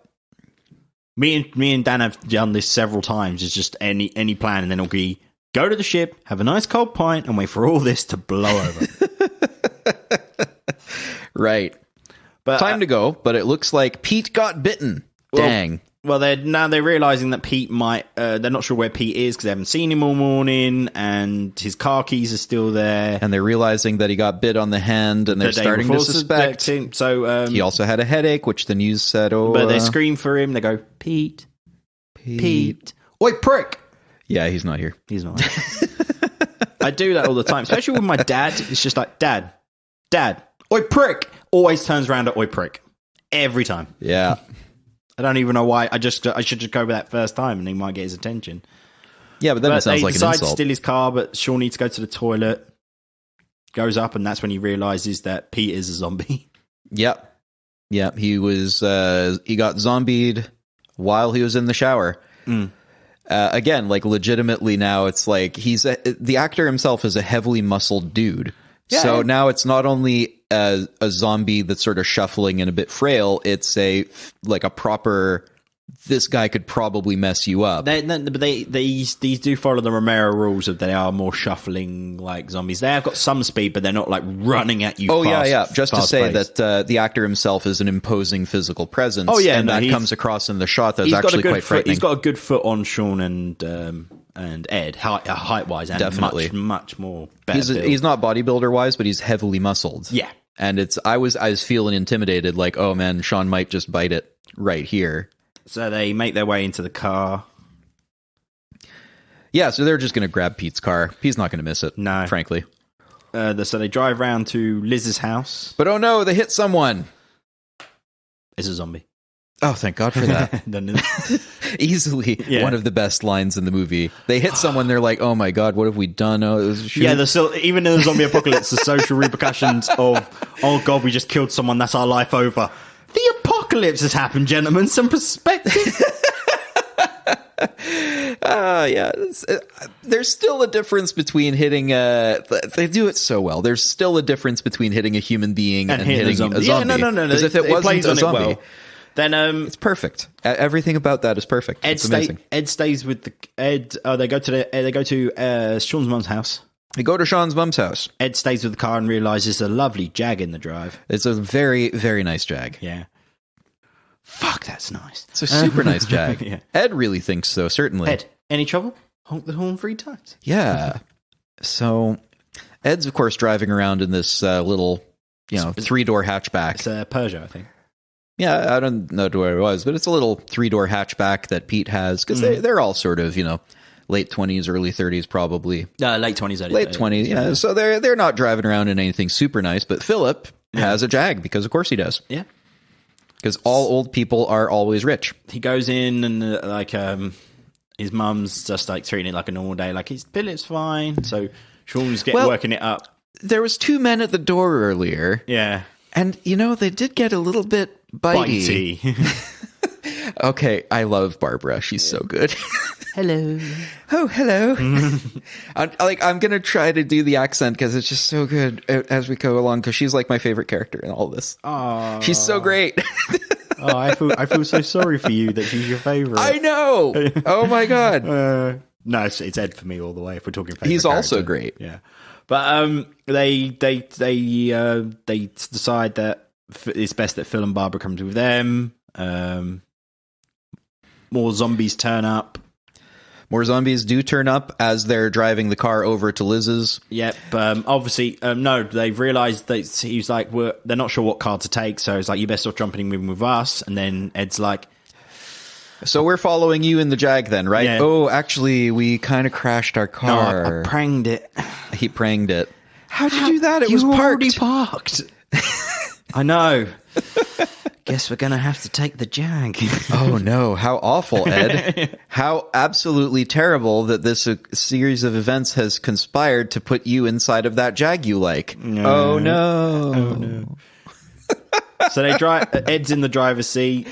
Me and Dan have done this several times. It's just any plan, and then it'll be go to the ship, have a nice cold pint, and wait for all this to blow over. Right. But time to go, but it looks like Pete got bitten. Dang. Well, they're realizing that Pete might. They're not sure where Pete is because they haven't seen him all morning, and his car keys are still there. And they're realizing that he got bit on the hand, and they're starting to suspect. So he also had a headache, which the news said. Oh, but they scream for him. They go, Pete, oi, prick. Yeah, he's not here. He's not here. I do that all the time, especially with my dad. It's just like, Dad, oi, prick. Always turns around at oi, prick every time. Yeah. I don't even know why. I should just go with that first time, and he might get his attention. Yeah, but then it sounds like an insult. He decides to steal his car, but Shaun needs to go to the toilet. Goes up, and that's when he realizes that Pete is a zombie. Yep. Yeah, he was. He got zombied while he was in the shower. Again, like legitimately now, it's like the actor himself is a heavily muscled dude. Yeah, so now it's not only a zombie that's sort of shuffling and a bit frail, it's a proper, this guy could probably mess you up. But these do follow the Romero rules of they are more shuffling like zombies. They have got some speed, but they're not like running at you. Oh, yeah. Just to say that the actor himself is an imposing physical presence. Oh, yeah. And that comes across in the shot. That's actually quite frightening. He's got a good foot on Shaun and Ed, height-wise, and definitely much more better. He's not bodybuilder-wise, but he's heavily muscled. Yeah. And I was feeling intimidated, like, oh man, Shaun might just bite it right here. So they make their way into the car. Yeah, so they're just going to grab Pete's car. He's not going to miss it, no, frankly. So they drive around to Liz's house. But oh no, they hit someone. It's a zombie. Oh, thank God for that. Easily one of the best lines in the movie. They hit someone, they're like, oh my God, what have we done? Oh, it was even in the zombie apocalypse, the social repercussions of, oh God, we just killed someone, that's our life over. The apocalypse has happened, gentlemen. Some perspective. Yeah. There's still a difference between hitting they do it so well. There's still a difference between hitting a human being and hitting a zombie. Yeah, no. Because if it wasn't a zombie, then it's perfect. Everything about that is perfect. It's amazing. Ed stays with they go to Shaun's mum's house. They go to Shaun's mum's house. Ed stays with the car and realizes there's a lovely Jag in the drive. It's a very, very nice Jag. Yeah. Fuck, that's nice. It's a super nice Jag. Yeah. Ed really thinks so, certainly. Ed, any trouble? Honk the horn 3 times. Yeah. So Ed's, of course, driving around in this little, 3-door hatchback. It's a Peugeot, I think. Yeah, I don't know where it was, but it's a little 3-door hatchback that Pete has, because they're all sort of, late 20s, early 30s, probably. Late 20s, early late 20s. Yeah. So they're not driving around in anything super nice, but Philip has a Jag, because of course he does. Yeah. Because all old people are always rich. He goes in and his mum's just treating it like a normal day, like his Philip's fine. So Shaun's working it up. There was 2 men at the door earlier. Yeah. And, they did get a little bit bitey. Okay, I love Barbara. She's so good. Hello. Oh, hello. I'm going to try to do the accent because it's just so good as we go along, because she's like my favorite character in all this. Oh. She's so great. Oh, I feel so sorry for you that she's your favorite. I know. Oh my God. No, it's Ed for me all the way. If we're talking favorite He's also character. great. Yeah. But they decide that it's best that Phil and Barbara comes with them. More zombies turn up. More zombies do turn up as they're driving the car over to Liz's. Yep. Obviously, no, they've realised that he's like, they're not sure what car to take, so it's like, you best stop jumping in with us. And then Ed's like, so we're following you in the Jag then, right? Yeah. Oh, actually, we kind of crashed our car. No, I pranged it. He pranged it. How'd you do that? It was already parked. I know. Guess we're going to have to take the Jag. Oh, no. How awful, Ed. How absolutely terrible that this series of events has conspired to put you inside of that Jag you like. No. Oh, no. Oh, no. So they drive. Ed's in the driver's seat.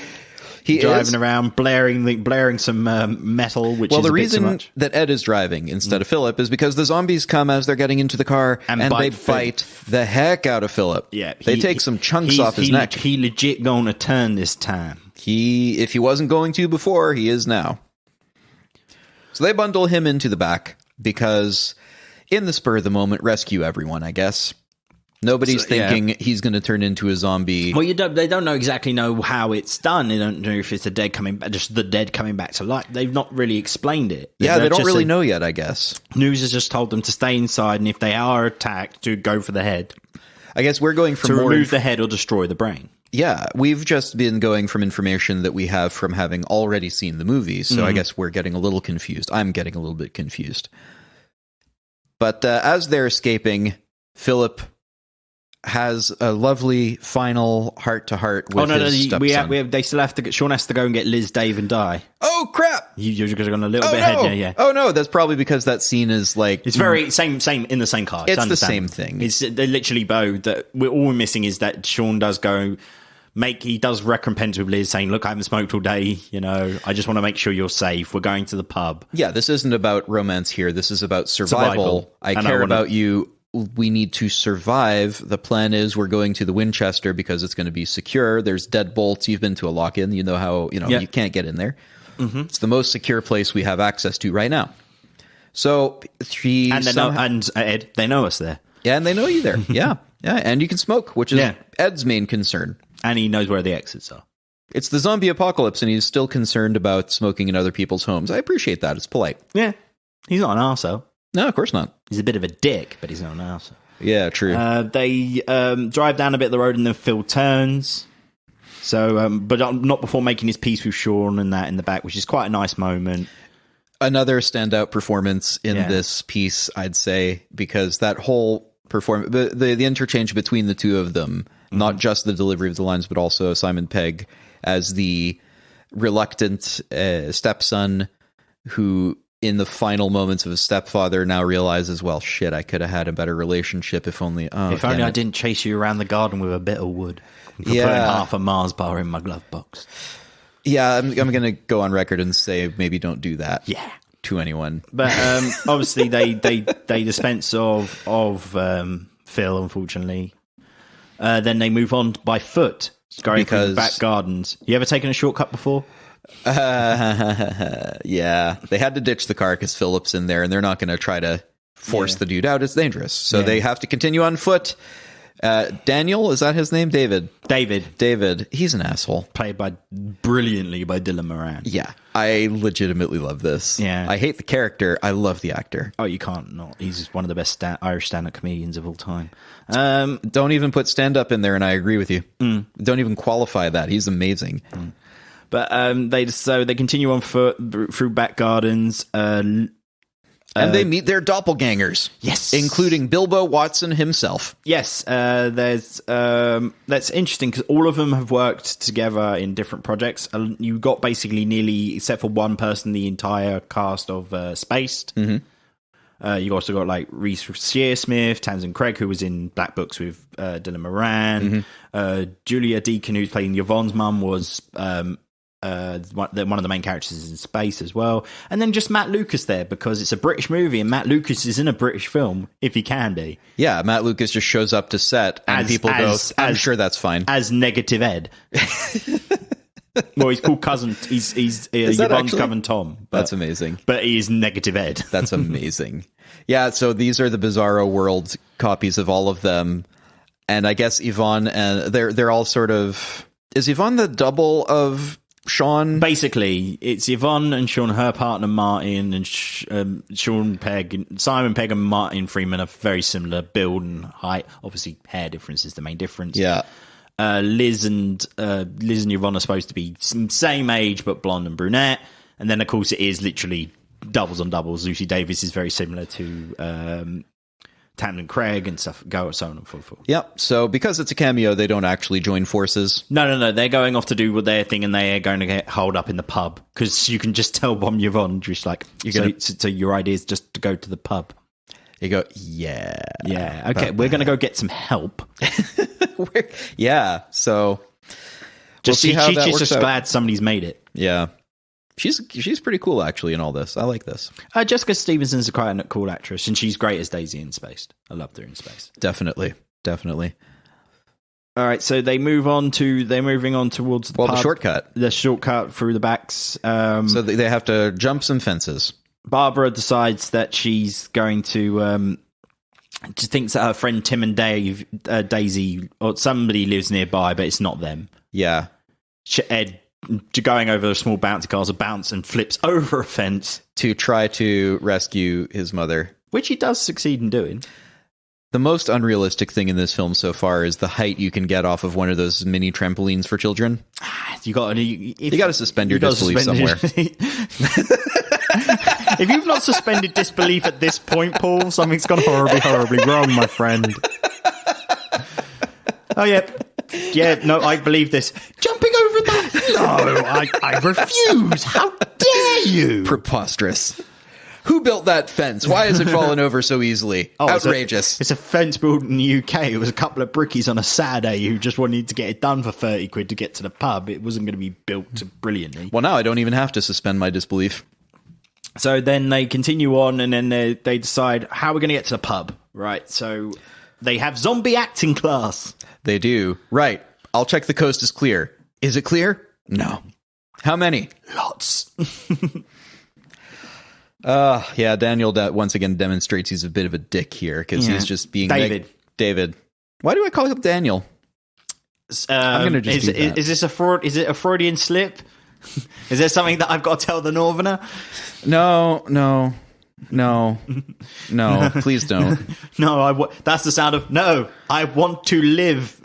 He driving around, blaring some metal, which is the a bit reason too much. that Ed is driving instead of Philip is because the zombies come as they're getting into the car and they bite the heck out of Philip. Yeah, they take some chunks off his neck. He legit gonna turn this time. If he wasn't going to before, he is now. So they bundle him into the back because, in the spur of the moment, rescue everyone, I guess. Nobody's thinking he's going to turn into a zombie. Well, they don't exactly know how it's done. They don't know if it's the dead coming back to life. They've not really explained it. They don't really know yet, I guess. News has just told them to stay inside, and if they are attacked, to go for the head. I guess we're going from to remove the head or destroy the brain. Yeah, we've just been going from information that we have from having already seen the movie, so I guess we're getting a little confused. I'm getting a little bit confused. But as they're escaping, Philip has a lovely final heart-to-heart with his stepson. They still have to. Shaun has to go and get Liz, Dave, and Die. Oh crap! You're going a little bit ahead, yeah. Oh no, that's probably because that scene is like it's very same in the same car. It's the same thing. They literally both. That we're missing is that Shaun does go. He does recompense with Liz, saying, "Look, I haven't smoked all day. I just want to make sure you're safe. We're going to the pub." Yeah, this isn't about romance here. This is about survival. I care about you. We need to survive. The plan is we're going to the Winchester because it's going to be secure. There's deadbolts. You've been to a lock-in. You know how you can't get in there. Mm-hmm. It's the most secure place we have access to right now. So Ed, they know us there. Yeah, and they know you there. Yeah, and you can smoke, which is Ed's main concern. And he knows where the exits are. It's the zombie apocalypse, and he's still concerned about smoking in other people's homes. I appreciate that. It's polite. Yeah, he's not an arsehole. No, of course not. He's a bit of a dick, but he's not an arsehole. Yeah, true. They drive down a bit of the road and then Phil turns. So, but not before making his peace with Shaun and that in the back, which is quite a nice moment. Another standout performance in this piece, I'd say, because that whole perform the interchange between the two of them, not just the delivery of the lines, but also Simon Pegg as the reluctant stepson who, in the final moments of his stepfather, now realizes, well, shit, I could have had a better relationship if only... if only I didn't chase you around the garden with a bit of wood. For putting half a Mars bar in my glove box. Yeah, I'm going to go on record and say maybe don't do that. Yeah. To anyone. But obviously they dispense of Phil, unfortunately. Then they move on by foot, going through the back gardens. You ever taken a shortcut before? Yeah. They had to ditch the car because Philip's in there, and they're not going to try to force the dude out. It's dangerous. So they have to continue on foot. Daniel, is that his name? David. He's an asshole. Played brilliantly by Dylan Moran. Yeah. I legitimately love this. Yeah. I hate the character. I love the actor. Oh, you can't not. He's one of the best Irish stand-up comedians of all time. Don't even put stand-up in there, and I agree with you. Don't even qualify that. He's amazing. But they continue on foot through back gardens. And they meet their doppelgangers. Yes. Including Bilbo Watson himself. Yes. That's interesting because all of them have worked together in different projects. You got basically nearly, except for one person, the entire cast of Spaced. Mm-hmm. You also got like Reese Shearsmith, Tamsin Craig, who was in Black Books with Dylan Moran. Mm-hmm. Julia Deakin, who's playing Yvonne's mum, was... one of the main characters is in Space as well, and then just Matt Lucas there because it's a British movie and Matt Lucas is in a British film if he can be. Yeah, Matt Lucas just shows up to set and people go, I'm sure that's fine. As Negative Ed. Well, he's called cousin. He's Yvonne's cousin Tom. That's amazing. But he is Negative Ed. That's amazing. Yeah, so these are the Bizarro World copies of all of them, and I guess Yvonne and they're all sort of. Is Yvonne the double of Shaun? Basically, it's Yvonne and Shaun, her partner Martin, and Simon Pegg and Martin Freeman are very similar build and height. Obviously, hair difference is the main difference. Yeah. Liz and Yvonne are supposed to be same age but blonde and brunette, and then of course it is literally doubles on doubles. Lucy Davis is very similar to Tamsin Craig and stuff, so on and so forth. Yep. So because it's a cameo, they don't actually join forces. No. They're going off to do their thing, and they are going to get holed up in the pub because you can just tell Bomb Yvonne just like, so your idea is just to go to the pub. You go, yeah. Okay, we're going to go get some help. Yeah. So just we'll see how she's that works just out. glad somebody's made it. Yeah. She's pretty cool, actually, in all this. I like this. Jessica Stevenson's quite a cool actress, and she's great as Daisy in Spaced. I loved her in Spaced. Definitely. All right, so they're moving on towards the pub, the shortcut through the backs. So they have to jump some fences. Barbara decides that she's going to. She thinks that her friend Tim and Daisy, or somebody lives nearby, but it's not them. Yeah. Ed, going over a small bouncy castle, bounce and flips over a fence to try to rescue his mother, which he does succeed in doing. The most unrealistic thing in this film so far is the height you can get off of one of those mini trampolines for children. You got to suspend your disbelief somewhere. If you've not suspended disbelief at this point, Paul, something's gone horribly wrong, my friend. Oh, yeah, no, I believe this. Jumping over that? No, I refuse. How dare you? Preposterous. Who built that fence? Why has it fallen over so easily? Outrageous. It's a fence built in the UK. It was a couple of brickies on a Saturday who just wanted to get it done for 30 quid to get to the pub. It wasn't going to be built brilliantly. Well, now I don't even have to suspend my disbelief. So then they continue on, and then they decide how we're going to get to the pub, right? So they have zombie acting class. They do. Right. I'll check the coast is clear. Is it clear? No. How many? Lots. Yeah, Daniel once again demonstrates he's a bit of a dick here because he's just being... David. Why do I call him Daniel? I'm going to just do that. Is this a fraud? Is it a Freudian slip? Is there something that I've got to tell the Northerner? No, please don't. No, that's the sound of, no, I want to live.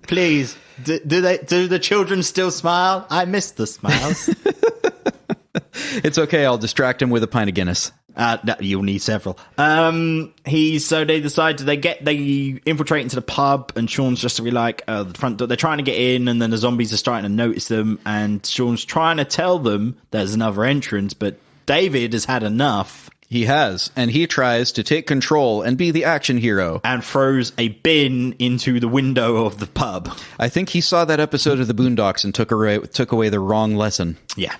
Please, do the children still smile? I miss the smiles. It's okay, I'll distract him with a pint of Guinness. No, you'll need several. So they decide they infiltrate into the pub, and Shaun's just to be like the front door. They're trying to get in, and then the zombies are starting to notice them, and Shaun's trying to tell them there's another entrance, but David has had enough. He has, and he tries to take control and be the action hero. And throws a bin into the window of the pub. I think he saw that episode of the Boondocks and took away the wrong lesson. Yeah.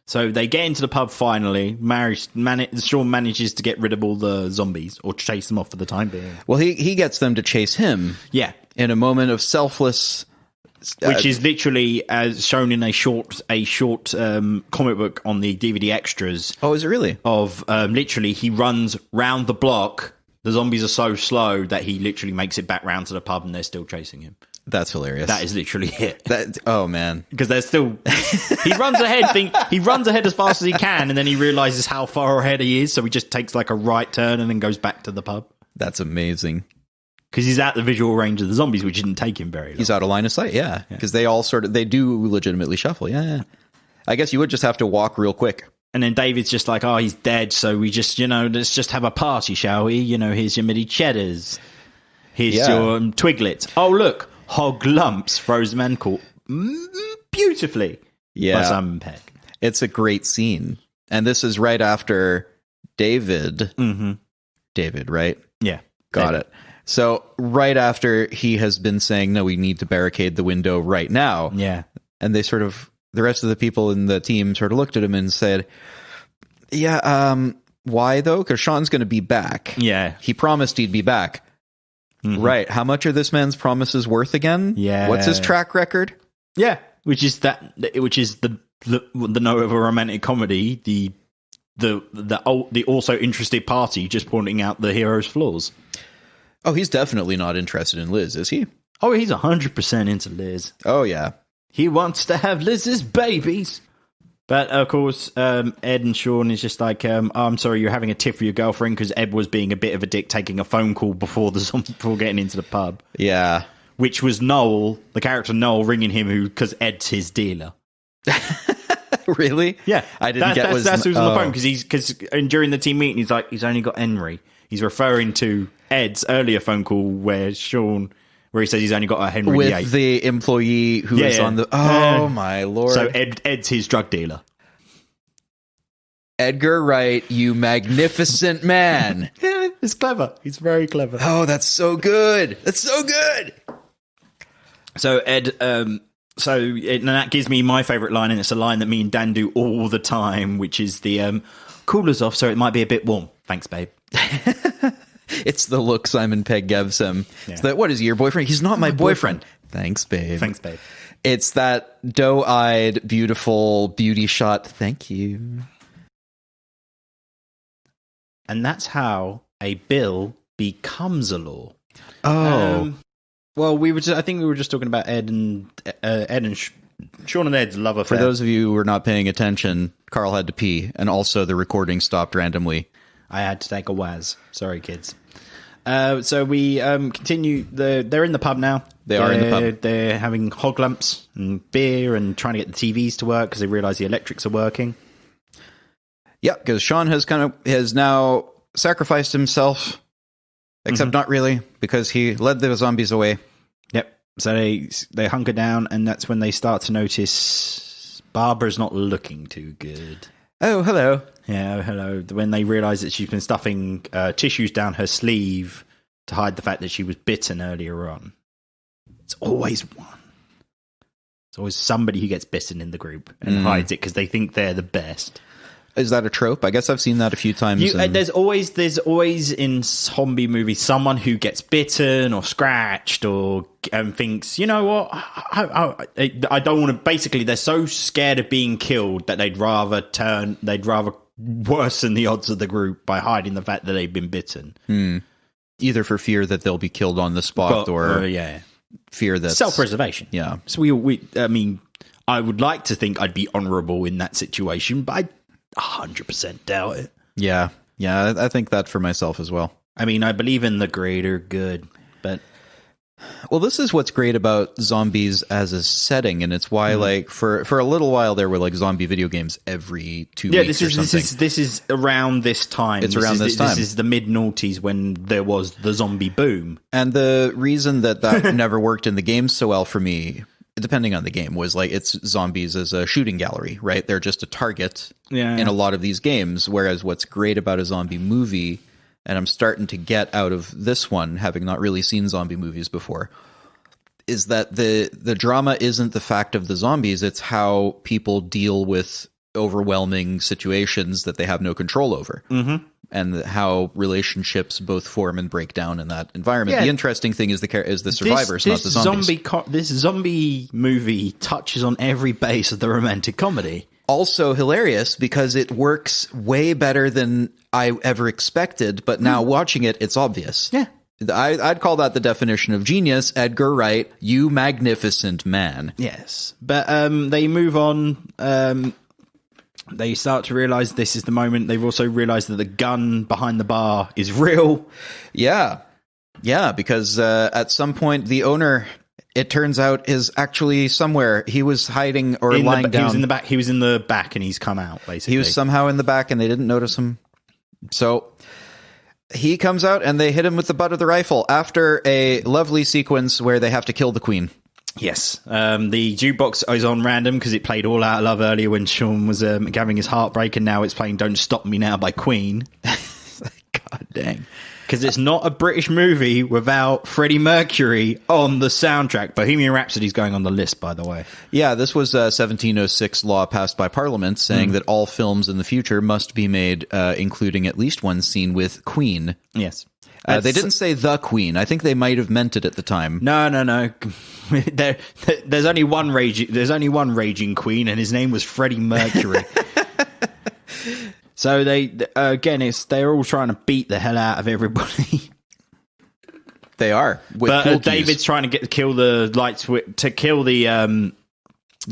So they get into the pub finally. Shaun manages to get rid of all the zombies, or chase them off for the time being. Well, he gets them to chase him. Yeah. In a moment of selfless... Which is literally as shown in a short comic book on the DVD extras. Oh, is it really? Of literally, he runs round the block. The zombies are so slow that he literally makes it back round to the pub, and they're still chasing him. That's hilarious. That is literally it. Oh man, because they're still. He runs ahead. He runs ahead as fast as he can, and then he realizes how far ahead he is. So he just takes like a right turn and then goes back to the pub. That's amazing. Because he's at the visual range of the zombies, which didn't take him very long. He's out of line of sight, yeah. Because they all they do legitimately shuffle, yeah. I guess you would just have to walk real quick. And then David's just like, oh, he's dead, so we just, let's just have a party, shall we? Here's your midi cheddars. Here's your twiglets. Oh, look, hog lumps, frozen man caught beautifully by Simon Pegg. It's a great scene. And this is right after David. Mm-hmm. David, right? Yeah. Got it. So right after he has been saying, no, we need to barricade the window right now. Yeah. And the rest of the people in the team sort of looked at him and said, yeah, why though? Because Shaun's going to be back. Yeah. He promised he'd be back. Mm-hmm. Right. How much are this man's promises worth again? Yeah. What's his track record? Yeah. Which is the note of a romantic comedy, the also interested party just pointing out the hero's flaws. Oh, he's definitely not interested in Liz, is he? Oh, he's 100% into Liz. Oh, yeah. He wants to have Liz's babies. But, of course, Ed and Shaun is just like, I'm sorry, you're having a tiff with your girlfriend, because Ed was being a bit of a dick taking a phone call before getting into the pub. Yeah. Which was Noel, the character Noel, ringing him because Ed's his dealer. Really? Yeah. I didn't get that's who's on the phone, because during the team meeting, he's like, he's only got Henry. He's referring to Ed's earlier phone call where he says he's only got a Henry with VIII. the employee who is on the... Oh, my Lord. So Ed's his drug dealer. Edgar Wright, you magnificent man. Yeah, he's clever. He's very clever. Oh, that's so good. That's so good. So Ed... and that gives me my favourite line, and it's a line that me and Dan do all the time, which is the cooler's off, so it might be a bit warm. Thanks, babe. It's the look Simon Pegg gives him. Yeah. It's that, what is he, your boyfriend? He's not my boyfriend. Thanks, babe. Thanks, babe. It's that doe-eyed, beautiful beauty shot. Thank you. And that's how a bill becomes a law. Oh. Well, I think we were just talking about Ed and Shaun and Ed's love affair. For those of you who are not paying attention, Carl had to pee, and also the recording stopped randomly. I had to take a waz. Sorry, kids. So we continue. They're in the pub now. They are in the pub. They're having hog lumps and beer and trying to get the TVs to work because they realise the electrics are working. Yeah, because Shaun has now sacrificed himself, except not really, because he led the zombies away. Yep. So they hunker down, and that's when they start to notice Barbara's not looking too good. Oh, hello. Yeah, hello. When they realise that she's been stuffing tissues down her sleeve to hide the fact that she was bitten earlier on. It's always one. It's always somebody who gets bitten in the group and hides it because they think they're the best. Is that a trope? I guess I've seen that a few times. There's always in zombie movies someone who gets bitten or scratched or thinks, you know what, I don't want to. Basically, they're so scared of being killed that they'd rather worsen the odds of the group by hiding the fact that they've been bitten. Either for fear that they'll be killed on the spot or fear that self-preservation. Yeah. So I mean, I would like to think I'd be honourable in that situation, but I 100% doubt it. Yeah, I think that for myself as well. I mean, I believe in the greater good, but Well, this is what's great about zombies as a setting, and it's why, like, for a little while there were like zombie video games every 2 weeks. This is around this time. It's around this time. This is the mid-noughties when there was the zombie boom. And the reason that never worked in the game so well for me, depending on the game, was like it's zombies as a shooting gallery, right? They're just a target in a lot of these games. Whereas what's great about a zombie movie, and I'm starting to get out of this one, having not really seen zombie movies before, is that the drama isn't the fact of the zombies, it's how people deal with overwhelming situations that they have no control over. Mm-hmm. And how relationships both form and break down in that environment. The interesting thing is the survivors, not the zombies. This zombie movie touches on every base of the romantic comedy. Also hilarious because it works way better than I ever expected, but now watching it, it's obvious. Yeah. I'd call that the definition of genius. Edgar Wright, you magnificent man. Yes. But they move on. They start to realize this is the moment. They've also realized that the gun behind the bar is real. Yeah. Yeah, because at some point, the owner, it turns out, is actually somewhere. He was hiding or lying down. He was in the back. He was in the back, and he's come out, basically. He was somehow in the back, and they didn't notice him. So he comes out, and they hit him with the butt of the rifle after a lovely sequence where they have to kill the queen. Yes. The jukebox is on random because it played All Out Love earlier when Shaun was having his heartbreak, and now it's playing Don't Stop Me Now by Queen. God dang. Because it's not a British movie without Freddie Mercury on the soundtrack. Bohemian Rhapsody's going on the list, by the way. Yeah, this was a 1706 law passed by Parliament saying that all films in the future must be made including at least one scene with Queen. Yes. They didn't say the Queen. I think they might have meant it at the time. No. There's only one raging queen, and his name was Freddie Mercury. So they're all trying to beat the hell out of everybody. They are. But David's trying to kill the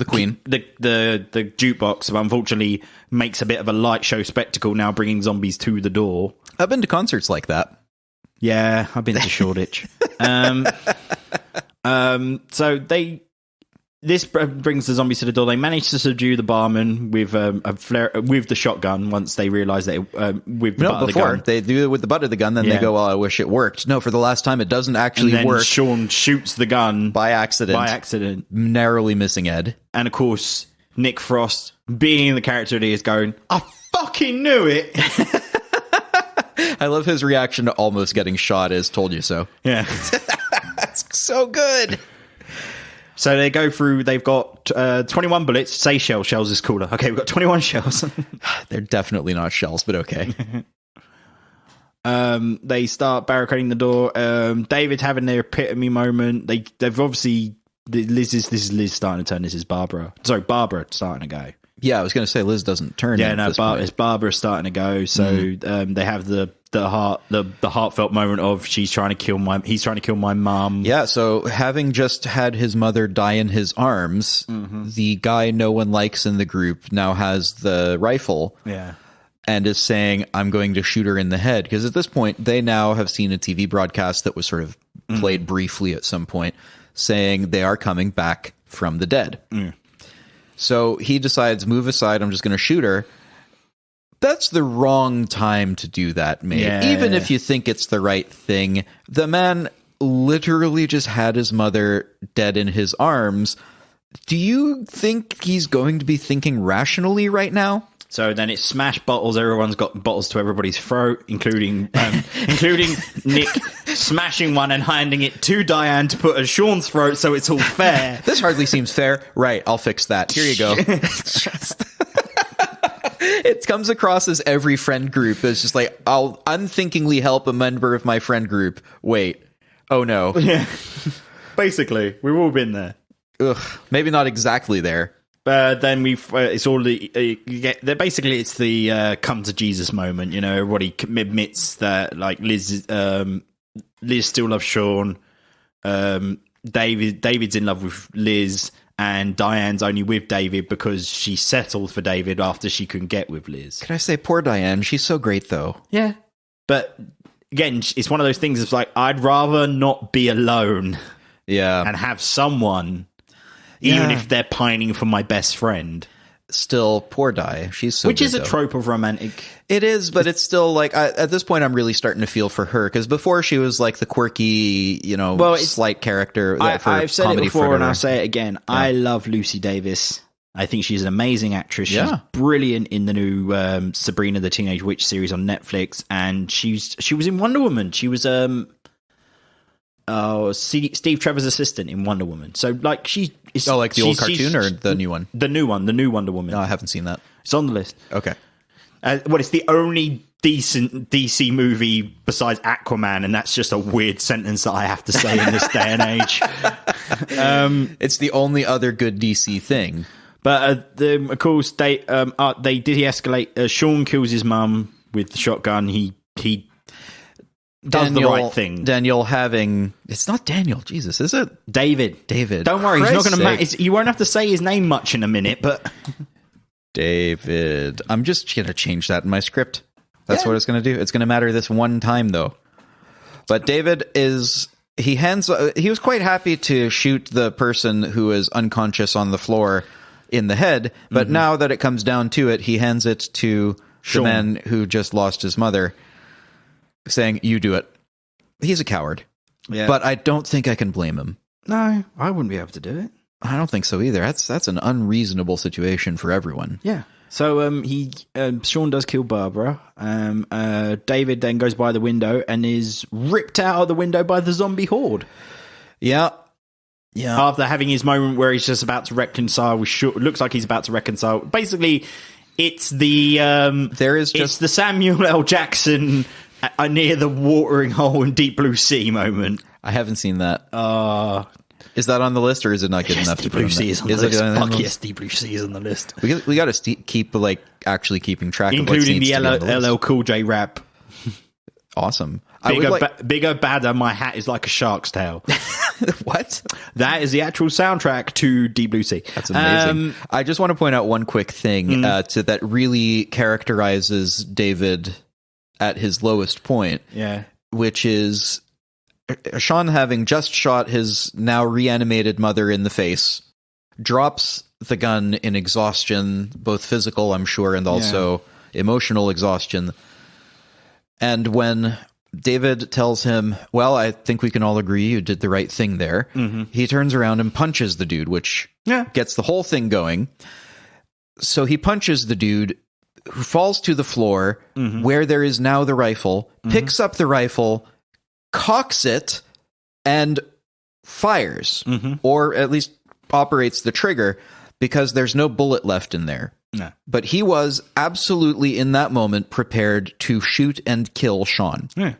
queen, the jukebox, but unfortunately makes a bit of a light show spectacle now, bringing zombies to the door. I've been to concerts like that. Yeah, I've been to Shoreditch. So this brings the zombies to the door. They manage to subdue the barman with a flare with the shotgun. Once they realise that with the butt of the gun, they do it with the butt of the gun. Then they go, "Well, I wish it worked." No, for the last time, it doesn't actually work. Shaun shoots the gun by accident, narrowly missing Ed. And of course, Nick Frost, being the character that he is, going, "I fucking knew it." I love his reaction to almost getting shot as "told you so." Yeah. That's so good. So they go through, they've got 21 bullets. Say shells is cooler. Okay, we've got 21 shells. They're definitely not shells, but okay. They start barricading the door. David's having their epitome moment. They've obviously, this is Liz starting to turn. This is Barbara. Sorry, Barbara starting to go. Yeah, I was going to say Liz doesn't turn. Yeah, no, it's Barbara starting to go. So they have the heartfelt moment of he's trying to kill my mum. Yeah, so having just had his mother die in his arms, the guy no one likes in the group now has the rifle. Yeah. And is saying, "I'm going to shoot her in the head." Because at this point, they now have seen a TV broadcast that was sort of played briefly at some point, saying they are coming back from the dead. So he decides, move aside, I'm just going to shoot her. That's the wrong time to do that, mate. Yeah. Even if you think it's the right thing. The man literally just had his mother dead in his arms. Do you think he's going to be thinking rationally right now? So then it's smash bottles. Everyone's got bottles to everybody's throat, including Nick smashing one and handing it to Diane to put at Shaun's throat, so it's all fair. This hardly seems fair. Right, I'll fix that. Here you go. It comes across as every friend group is just like, I'll unthinkingly help a member of my friend group. Wait. Oh, no. Yeah. Basically, we've all been there. Ugh, maybe not exactly there. Then it's all basically it's the come to Jesus moment. You know, everybody admits that like Liz still loves Shaun. David's in love with Liz, and Diane's only with David because she settled for David after she couldn't get with Liz. Can I say poor Diane? She's so great, though. Yeah, but again, it's one of those things. It's like I'd rather not be alone, and have someone, even if they're pining for my best friend. Still, poor Di. She's so which good, is a trope of romantic. It is, but it's still like at this point, I'm really starting to feel for her because before she was like the quirky, slight character. I've said it before, and I'll say it again. Yeah. I love Lucy Davis. I think she's an amazing actress. She's brilliant in the new Sabrina the Teenage Witch series on Netflix, and she was in Wonder Woman. She was Steve Trevor's assistant in Wonder Woman. So like like the old cartoon or the new one? The new Wonder Woman. No, I haven't seen that. It's on the list. Okay. It's the only decent DC movie besides Aquaman, and that's just a weird sentence that I have to say in this day and age. It's the only other good DC thing. But of course, they de-escalate. Shaun kills his mum with the shotgun. He does the right thing. Daniel it's not Daniel. Jesus, is it David? Don't worry, he's not going to. You won't have to say his name much in a minute, but. David. I'm just going to change that in my script. That's what it's going to do. It's going to matter this one time, though. But David he was quite happy to shoot the person who is unconscious on the floor in the head, but now that it comes down to it, he hands it to Shaun, the man who just lost his mother, saying, "You do it." He's a coward. Yeah. But I don't think I can blame him. No, I wouldn't be able to do it. I don't think so either. That's an unreasonable situation for everyone. Yeah. So Shaun does kill Barbara. David then goes by the window and is ripped out of the window by the zombie horde. Yeah. After having his moment where he's just about to reconcile with Shaun, looks like he's about to reconcile. Basically, it's the it's the Samuel L. Jackson near the watering hole in Deep Blue Sea moment. I haven't seen that. Is that on the list, or is it not good enough to put on the list? Fuck yes, Deep Blue Sea is on the list. We got to keep actually keeping track, including of the LL Cool J rap. Awesome. Bigger, badder. My hat is like a shark's tail. What? That is the actual soundtrack to Deep Blue Sea. That's amazing. I just want to point out one quick thing that really characterizes David at his lowest point. Yeah, which is Shaun, having just shot his now reanimated mother in the face, drops the gun in exhaustion, both physical, I'm sure, and also emotional exhaustion. And when David tells him, "Well, I think we can all agree you did the right thing there," he turns around and punches the dude, which gets the whole thing going. So he punches the dude, who falls to the floor, where there is now the rifle, picks up the rifle, cocks it, and fires, or at least operates the trigger, because there's no bullet left in there. No. But he was absolutely, in that moment, prepared to shoot and kill Shaun. Yeah.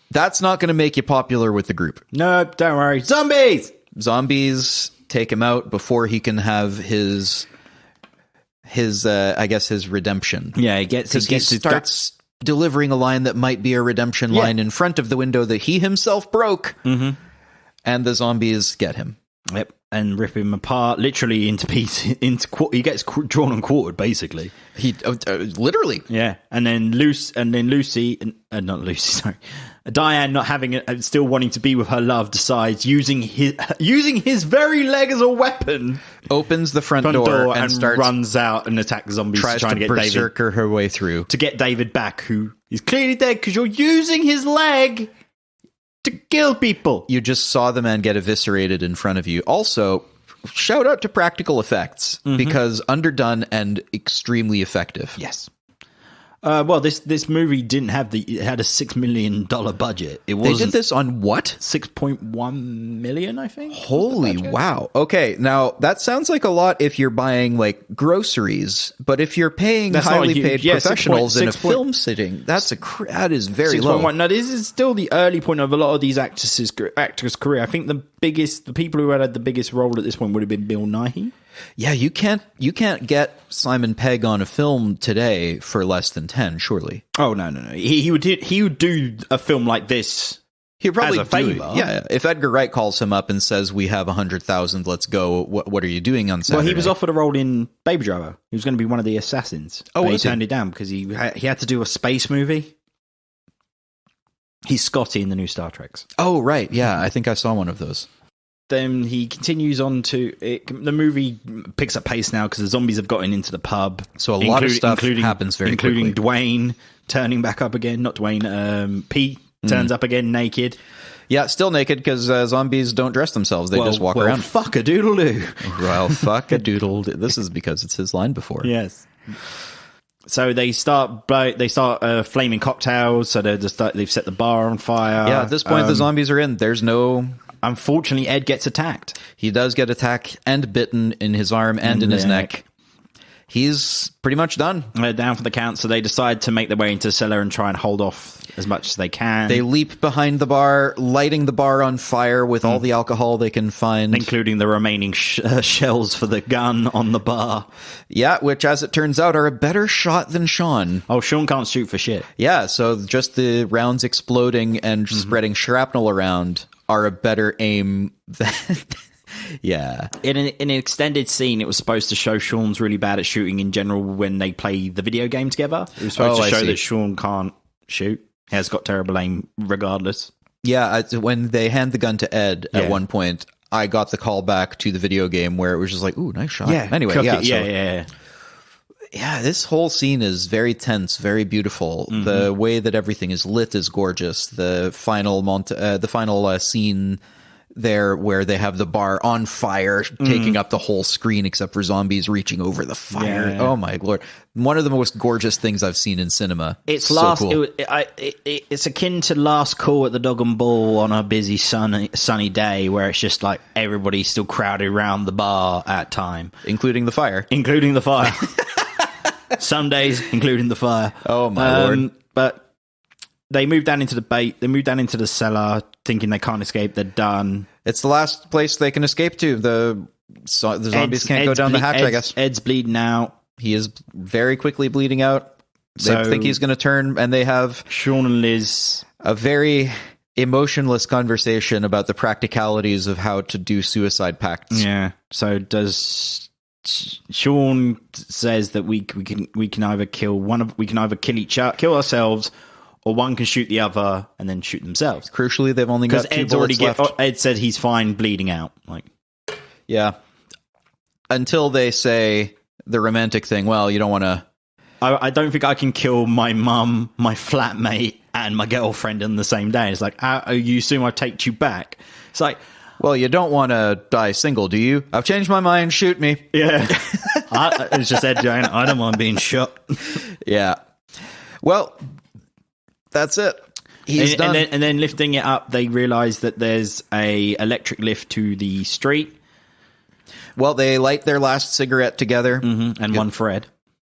That's not going to make you popular with the group. No, don't worry. Zombies take him out before he can have his redemption. Yeah, he starts delivering a line that might be a redemption line in front of the window that he himself broke, and the zombies get him. Yep, and rip him apart, literally into pieces. He gets drawn and quartered, basically. He literally, yeah. And then Lucy, sorry, Diane, not having it, still wanting to be with her love, decides using his very leg as a weapon, opens the front door and runs out and attacks zombies, tries to get berserker her way through to get David back, who is clearly dead because you're using his leg to kill people. You just saw the man get eviscerated in front of you. Also, shout out to practical effects, because underdone and extremely effective. Yes. Well, this movie didn't have it had a $6 million budget. They did this on what? 6.1 million, I think. Holy wow. Okay, now that sounds like a lot if you're buying like groceries, but if you're paying highly paid professionals in a film sitting, that is very low. Now, this is still the early point of a lot of these actors' career. I think the people who had the biggest role at this point would have been Bill Nighy. Yeah, you can't get Simon Pegg on a film today for less than 10, surely. Oh no. He would do a film like this. He'd probably as a favor. Yeah, if Edgar Wright calls him up and says, "We have 100,000, let's go. What are you doing on Saturday?" Well, he was offered a role in Baby Driver. He was going to be one of the assassins. Oh, he turned it down because he had to do a space movie. He's Scotty in the new Star Treks. Oh, right. Yeah, I think I saw one of those. Then he continues on to it. The movie picks up pace now because the zombies have gotten into the pub. So a lot of stuff happens very quickly. Including Dwayne turning back up again. Not Dwayne. Pete turns up again naked. Yeah, still naked because zombies don't dress themselves. They just walk around. Fuck a doodle-doo. Well, fuck a doodle. This is because it's his line before. Yes. So they start flaming cocktails. So they've set the bar on fire. Yeah, at this point the zombies are in. There's no... Unfortunately, Ed gets attacked. He does get attacked and bitten in his arm and in his neck. He's pretty much done. They're down for the count, so they decide to make their way into the cellar and try and hold off as much as they can. They leap behind the bar, lighting the bar on fire with all the alcohol they can find. Including the remaining shells for the gun on the bar. Yeah, which, as it turns out, are a better shot than Shaun. Oh, Shaun can't shoot for shit. Yeah, so just the rounds exploding and spreading shrapnel around are a better aim than... Yeah. In an extended scene, it was supposed to show Shaun's really bad at shooting in general when they play the video game together. It was supposed to show that Shaun can't shoot. He has got terrible aim regardless. Yeah, when they hand the gun to Ed at one point, I got the call back to the video game where it was just like, ooh, nice shot. Yeah. Anyway, yeah. Yeah, this whole scene is very tense, very beautiful. The way that everything is lit is gorgeous. The final scene there where they have the bar on fire, taking up the whole screen except for zombies reaching over the fire. Yeah. Oh my lord. One of the most gorgeous things I've seen in cinema. It's so cool. It's akin to Last Call at the Dog and Ball on a busy sunny day where it's just like everybody's still crowded around the bar at time. Including the fire. Some days, including the fire. Oh my lord. But they move down into the bait. They move down into the cellar, thinking they can't escape. They're done. It's the last place they can escape to. The zombies can't go down the hatch, I guess. Ed's bleeding out. He is very quickly bleeding out. They think he's going to turn, and they have Shaun and Liz a very emotionless conversation about the practicalities of how to do suicide pacts. Yeah. So Shaun says that we can either kill ourselves, or one can shoot the other and then shoot themselves. Crucially, they've only got 2 bullets left. Ed said he's fine bleeding out. Yeah. Until they say the romantic thing, well, you don't want to... I don't think I can kill my mum, my flatmate, and my girlfriend in the same day. It's like, you assume I take you back? It's like... Well, you don't want to die single, do you? I've changed my mind, shoot me. Yeah. It's just Ed going, I don't mind being shot. Yeah. Well... That's it. He's done. And then lifting it up, they realize that there's a electric lift to the street. Well, they light their last cigarette together, and one for Ed.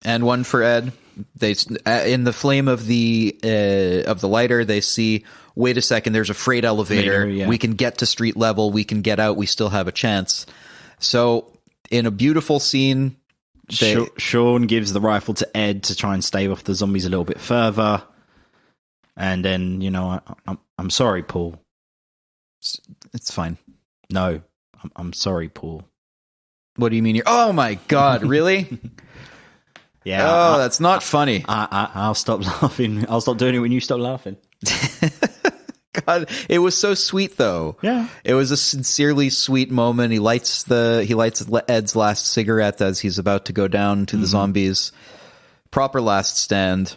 And one for Ed. They in the flame of the lighter, they see. Wait a second. There's a freight elevator. Yeah. We can get to street level. We can get out. We still have a chance. So, in a beautiful scene, Shaun gives the rifle to Ed to try and stave off the zombies a little bit further. And then, I'm sorry, Paul. It's fine. No, I'm sorry, Paul. What do you mean? Oh my God, really? Yeah. Oh, that's not funny. I'll stop laughing. I'll stop doing it when you stop laughing. God, it was so sweet, though. Yeah. It was a sincerely sweet moment. He lights Ed's last cigarette as he's about to go down to the zombies. Proper last stand.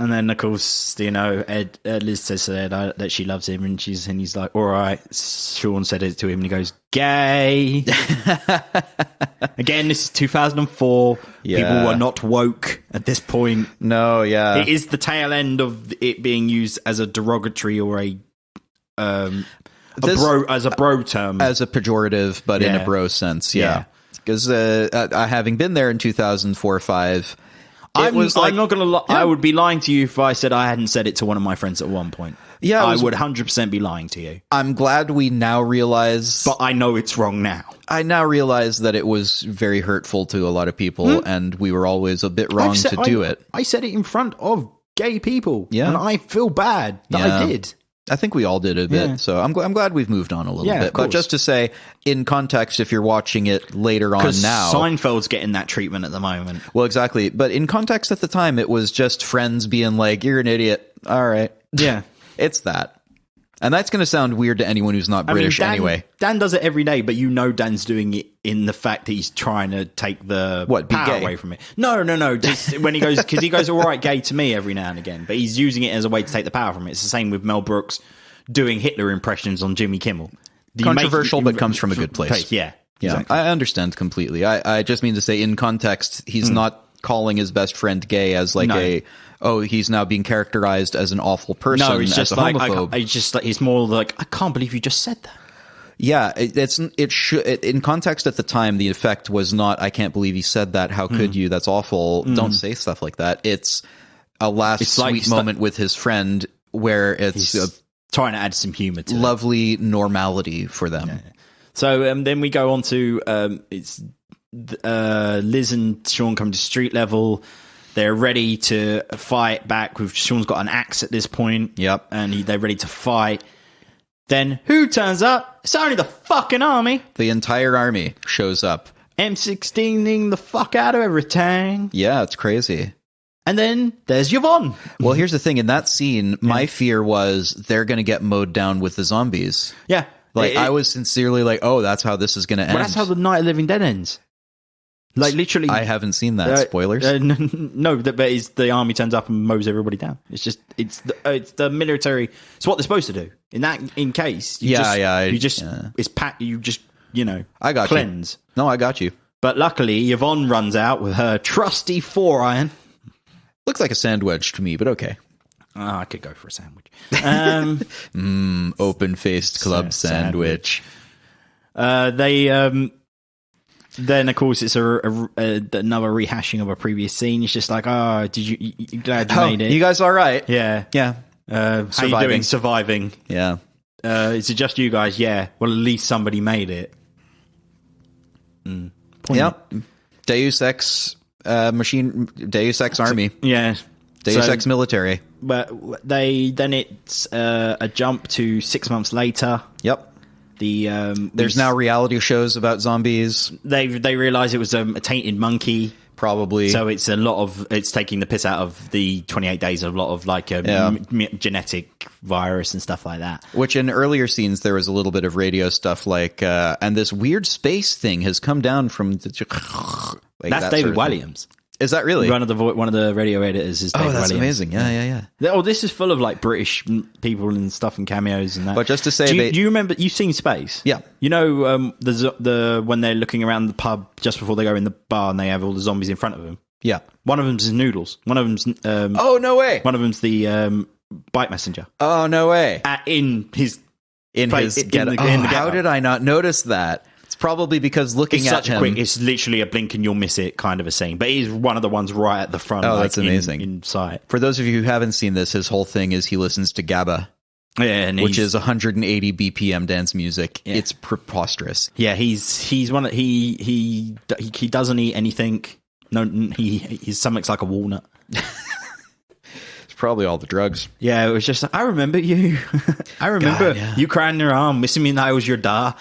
And then, of course, Liz says to Ed that she loves him, and he's like, all right. Shaun said it to him, and he goes, gay. Again, this is 2004. Yeah. People were not woke at this point. No, yeah. It is the tail end of it being used as a derogatory or a bro term. As a pejorative, but in a bro sense, yeah. Because having been there in 2004 or 5... I'm not going to lie. Yeah. I would be lying to you if I said I hadn't said it to one of my friends at one point. Yeah, I would 100% be lying to you. I'm glad we now realize... But I know it's wrong now. I now realize that it was very hurtful to a lot of people, and we were always a bit wrong to do it. I said it in front of gay people, and I feel bad that I did. I think we all did a bit, so I'm glad we've moved on a little bit. But just to say, in context, if you're watching it later on now... Seinfeld's getting that treatment at the moment. Well, exactly. But in context at the time, it was just friends being like, you're an idiot. All right. Yeah. It's that. And that's going to sound weird to anyone who's not British anyway. Dan does it every day, but Dan's doing it in the fact that he's trying to take the power away from it. No. Just when he goes, because he goes, all right, gay to me every now and again, but he's using it as a way to take the power from it. It's the same with Mel Brooks doing Hitler impressions on Jimmy Kimmel. Controversial, but comes from a good place. Yeah. Yeah, exactly. I understand completely. I just mean to say, in context, he's not calling his best friend gay as like he's now being characterized as an awful person. No, it's just like it's more like, I can't believe you just said that. Yeah, it should in context at the time. The effect was not, I can't believe he said that. How could you? That's awful. Don't say stuff like that. It's a sweet moment with his friend where it's trying to add some humor to lovely normality for them. Yeah. So then we go on to it's Liz and Shaun come to street level. They're ready to fight back. Shaun's got an axe at this point. Yep, and they're ready to fight. Then who turns up? It's only the fucking army. The entire army shows up. M16ing the fuck out of everything. Yeah, it's crazy. And then there's Yvonne. Well, here's the thing. In that scene, my fear was they're going to get mowed down with the zombies. Yeah. Like, I was sincerely like, oh, that's how this is going to end. Well, that's how the Night of the Living Dead ends. Like, literally. I haven't seen that. Spoilers? No, but the army turns up and mows everybody down. It's just, it's the military. It's what they're supposed to do. In case. You just I got cleanse. You. No, I got you. But luckily, Yvonne runs out with her trusty 4-iron. Looks like a sandwich to me, but okay. I could go for a sandwich. Open-faced club sandwich. Then, of course, it's another rehashing of a previous scene. It's just like, did you glad you made it? You guys all right? Yeah. How you doing? Surviving. Yeah. Is it just you guys? Yeah. Well, at least somebody made it. Yep. Deus Ex Deus Ex Army. Yeah. Deus Ex Military. But then it's a jump to 6 months later. Yep. There's now reality shows about zombies. They realize it was a tainted monkey. Probably. So it's it's taking the piss out of the 28 days of a lot of like genetic virus and stuff like that. Which in earlier scenes there was a little bit of radio stuff like, and this weird space thing has come down from the, like that's David Williams. Is that really? One of the radio editors is David Williams. Oh, that's amazing. Yeah. Oh, this is full of like British people and stuff and cameos and that. But just to say, do you remember, you've seen Space? Yeah. You know, the when they're looking around the pub just before they go in the bar and they have all the zombies in front of them? Yeah. One of them's Noodles. One of them's... oh, no way. One of them's the bite messenger. Oh, no way. In his ghetto. How did I not notice that? It's probably because looking at him... It's literally a blink and you'll miss it kind of a scene. But he's one of the ones right at the front. Oh, that's amazing. In sight. For those of you who haven't seen this, his whole thing is he listens to GABA. Yeah, which is 180 BPM dance music. Yeah. It's preposterous. Yeah, he's one of... He doesn't eat anything. No, his stomach's like a walnut. Probably all the drugs. Yeah, it was just like, I remember you. I remember you crying your arm, missing me, and I was your da.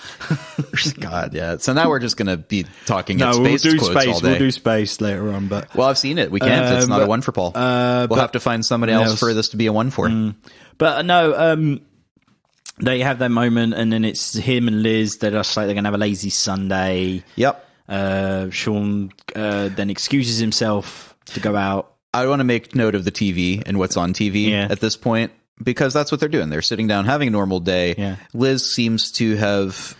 God, yeah. So now we're just going to be talking at space quotes all day. We'll do space later on. But well, I've seen it. We can't. It's not a one for Paul. We'll have to find somebody else for this to be a one for. But no, they have that moment, and then it's him and Liz. They're just like, they're going to have a lazy Sunday. Yep. Shaun then excuses himself to go out. I want to make note of the TV and what's on TV at this point, because that's what they're doing. They're sitting down, having a normal day. Yeah. Liz seems to have...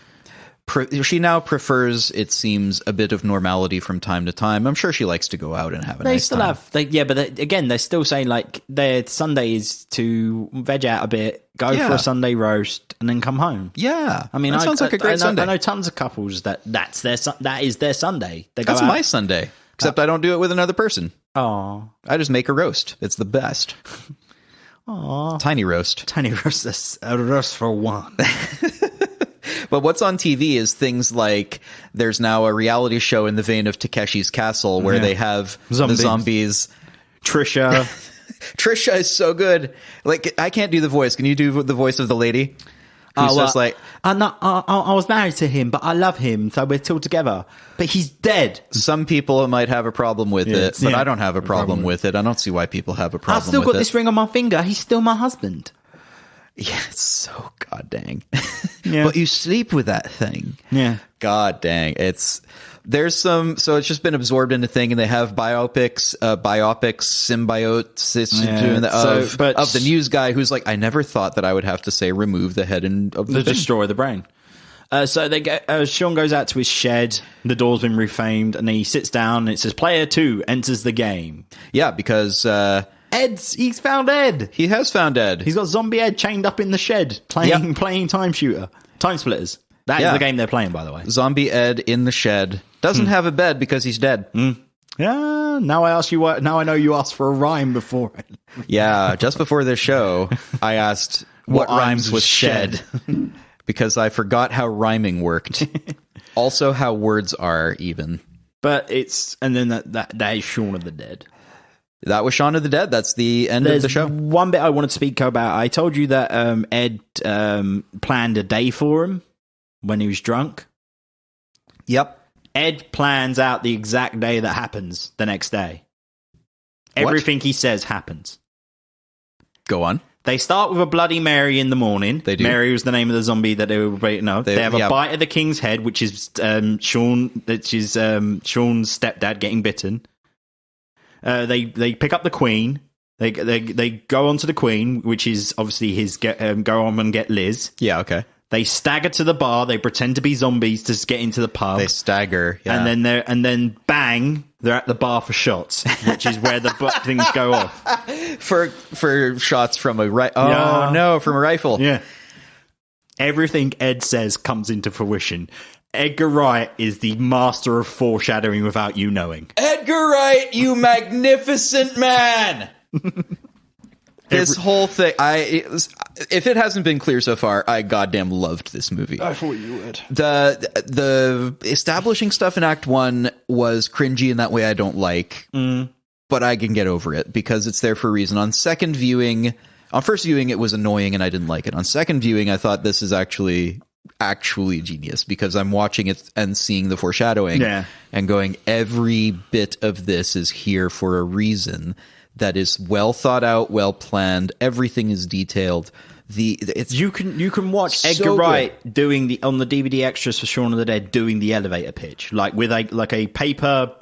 she now prefers, it seems, a bit of normality from time to time. I'm sure she likes to go out and have a nice time. Again, they're still saying, like, their Sunday is to veg out a bit, go for a Sunday roast, and then come home. Yeah. I mean, that sounds like a great Sunday. I know tons of couples that is their Sunday. That's my Sunday. Except I don't do it with another person. Oh, I just make a roast. It's the best. Oh, tiny roast. Tiny roast. That's a roast for one. But what's on TV is things like there's now a reality show in the vein of Takeshi's Castle where they have the zombies. Trisha. Trisha is so good. Like, I can't do the voice. Can you do the voice of the lady? Who's just like, I was married to him, but I love him, so we're still together. But he's dead. Some people might have a problem with it, but I don't have a problem with it. I don't see why people have a problem with it. I've still got this ring on my finger. He's still my husband. Yeah, it's so god dang. Yeah. But you sleep with that thing. Yeah. God dang. There's some, so it's just been absorbed in the thing, and they have biopics, symbiotes doing of the news guy who's like, I never thought that I would have to say remove the head of the thing. Destroy the brain. So they get, Shaun goes out to his shed. The door's been refamed, and he sits down, and it says, "Player 2 enters the game." Yeah, because He's found Ed. he has found Ed. He's got zombie Ed chained up in the shed, playing Time Splitters. That is the game they're playing, by the way. Zombie Ed in the shed. Doesn't have a bed because he's dead. Yeah. Now I ask you what. Now I know you asked for a rhyme before. Yeah, just before this show, I asked what rhymes with shed because I forgot how rhyming worked. Also, how words are even. But and then that is Shaun of the Dead. That was Shaun of the Dead. That's the end of the show. One bit I wanted to speak about. I told you that Ed planned a day for him when he was drunk. Yep. Ed plans out the exact day that happens the next day. Everything he says happens. Go on. They start with a Bloody Mary in the morning. They do. Mary was the name of the zombie that they were waiting on. They have a bite of the king's head, which is Shaun. Which is Shaun's stepdad getting bitten. They pick up the Queen. They go on to the Queen, which is obviously his go on and get Liz. Yeah, okay. They stagger to the bar. They pretend to be zombies to get into the pub. They stagger, yeah. And then bang, they're at the bar for shots, which is where the things go off. For shots from a rifle. No, from a rifle. Yeah. Everything Ed says comes into fruition. Edgar Wright is the master of foreshadowing without you knowing. Edgar Wright, you magnificent man! This whole thing, if it hasn't been clear so far, I goddamn loved this movie. I thought you would. The establishing stuff in Act 1 was cringy in that way I don't like, but I can get over it because it's there for a reason. On first viewing, it was annoying and I didn't like it. On second viewing, I thought this is actually genius because I'm watching it and seeing the foreshadowing and going, every bit of this is here for a reason. That is well thought out, well planned. Everything is detailed. You can watch Edgar Wright doing on the DVD extras for Shaun of the Dead doing the elevator pitch, like with a paper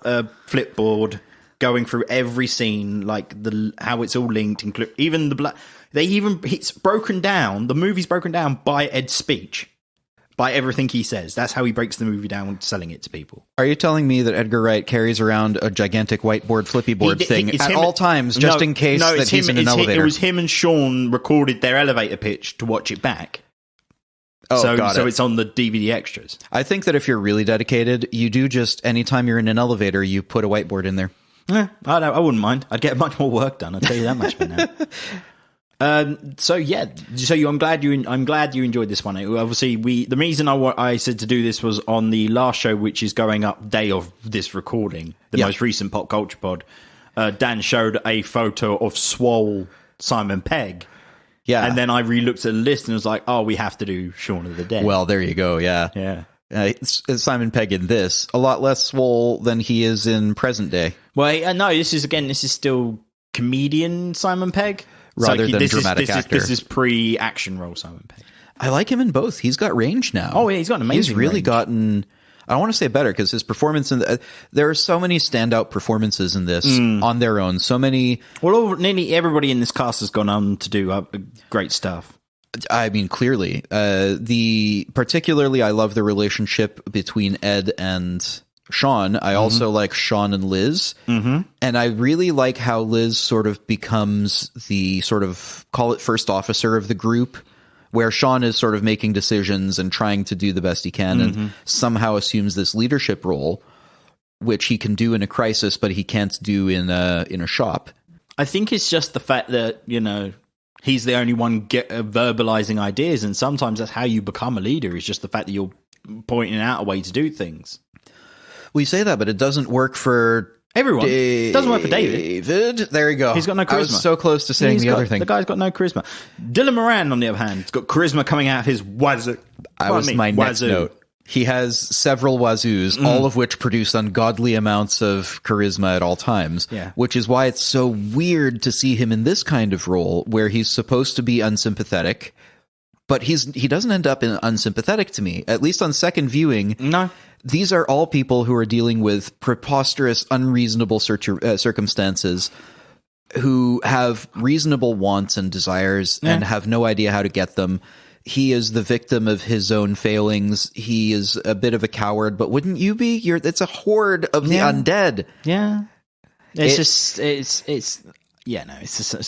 flipboard going through every scene, like how it's all linked, even it's broken down. The movie's broken down by Ed's speech. By everything he says. That's how he breaks the movie down, selling it to people. Are you telling me that Edgar Wright carries around a gigantic whiteboard flippy board thing at all times, just in case that he's in an elevator? It was him and Shaun recorded their elevator pitch to watch it back. So it's on the DVD extras. I think that if you're really dedicated, you do just, anytime you're in an elevator, you put a whiteboard in there. Yeah, I wouldn't mind. I'd get much more work done. I'll tell you that much for now. I'm glad you enjoyed this one. Obviously, the reason I said to do this was on the last show, which is going up day of this recording, the most recent Pop Culture Pod. Dan showed a photo of swole Simon Pegg. Yeah, and then I re-looked at the list and was like, "Oh, we have to do Shaun of the Dead." Well, there you go. Yeah. It's Simon Pegg in this a lot less swole than he is in present day. Well, no, this is still comedian Simon Pegg. Rather than dramatic actor. This is pre-action role Simon Pegg. I like him in both. He's got range now. Oh, yeah, he's got an amazing He's really range. gotten... I don't want to say better, because his performance... there are so many standout performances in this on their own. So many... Well, nearly everybody in this cast has gone on to do great stuff. I mean, clearly. Particularly, I love the relationship between Ed and Shaun. I also like Shaun and Liz. Mm-hmm. And I really like how Liz sort of becomes the sort of, call it first officer of the group, where Shaun is sort of making decisions and trying to do the best he can and somehow assumes this leadership role, which he can do in a crisis, but he can't do in a shop. I think it's just the fact that, he's the only one verbalizing ideas, and sometimes that's how you become a leader, is just the fact that you're pointing out a way to do things. We say that, but it doesn't work for everyone. It doesn't work for David. There you go. He's got no charisma. I was so close to saying the other thing. The guy's got no charisma. Dylan Moran, on the other hand, has got charisma coming out of his wazoo. My next note. He has several wazoos, all of which produce ungodly amounts of charisma at all times. Yeah. Which is why it's so weird to see him in this kind of role where he's supposed to be unsympathetic, but he doesn't end up in unsympathetic to me. At least on second viewing, No. these are all people who are dealing with preposterous, unreasonable circumstances, who have reasonable wants and desires and have no idea how to get them. He is the victim of his own failings. He is a bit of a coward, but wouldn't you be? It's a horde of the undead. Yeah. It's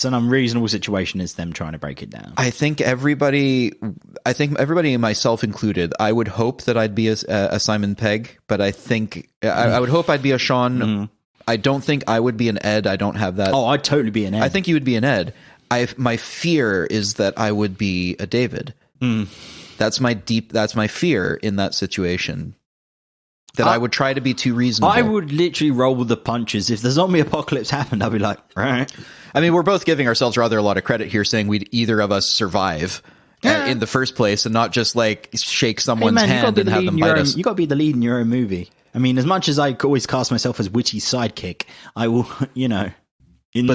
an unreasonable situation. It's them trying to break it down. I think everybody, myself included, I would hope that I'd be a Simon Pegg, but I think I would hope I'd be a Shaun. I don't think I would be an Ed. I don't have that. Oh, I'd totally be an Ed. I think you would be an Ed. My fear is that I would be a David. That's my fear in that situation. That I would try to be too reasonable. I would literally roll with the punches. If the zombie apocalypse happened, I'd be like, right. I mean, we're both giving ourselves rather a lot of credit here, saying we'd either of us survive in the first place and not just like shake someone's hand and have them bite us. You got to be the lead in your own movie. I mean, as much as I always cast myself as witty sidekick, I will, But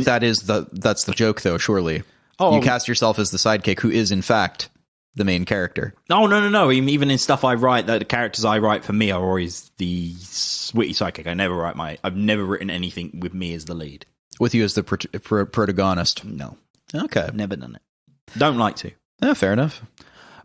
that's the joke, though. Surely, you cast yourself as the sidekick, who is in fact the main character. Oh no! Even in stuff I write, the characters I write for me are always the witty sidekick. I've never written anything with me as the lead. With you as the protagonist. No. Okay. Never done it. Don't like to. Yeah, fair enough.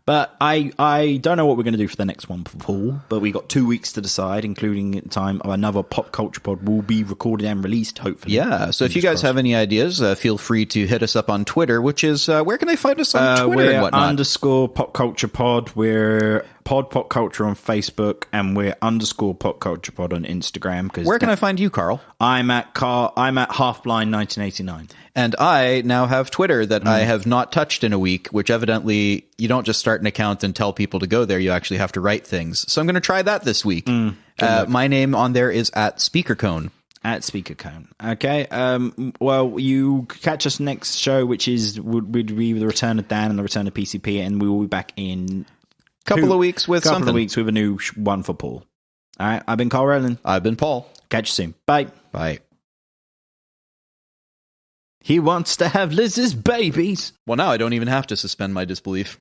But I don't know what we're going to do for the next one for Paul, but we got 2 weeks to decide, including the time of another Pop Culture Pod will be recorded and released, hopefully. Yeah, so if you guys have any ideas, feel free to hit us up on Twitter, which is, where can they find us on Twitter and whatnot? We're _Pop Culture Pod, we're Pop Culture on Facebook, and we're _Pop Culture Pod on Instagram. Where can I find you, Carl? I'm at Halfblind1989. And I now have Twitter that I have not touched in a week, which evidently you don't just start an account and tell people to go there. You actually have to write things. So I'm going to try that this week. My name on there is at Speakercone. At Speakercone. Okay. Well, you catch us next show, which would be the return of Dan and the return of PCP, and we will be back in couple of weeks with a new one for Paul. All right. I've been Carl Rowland. I've been Paul. Catch you soon. Bye. Bye. He wants to have Liz's babies. Well, now I don't even have to suspend my disbelief.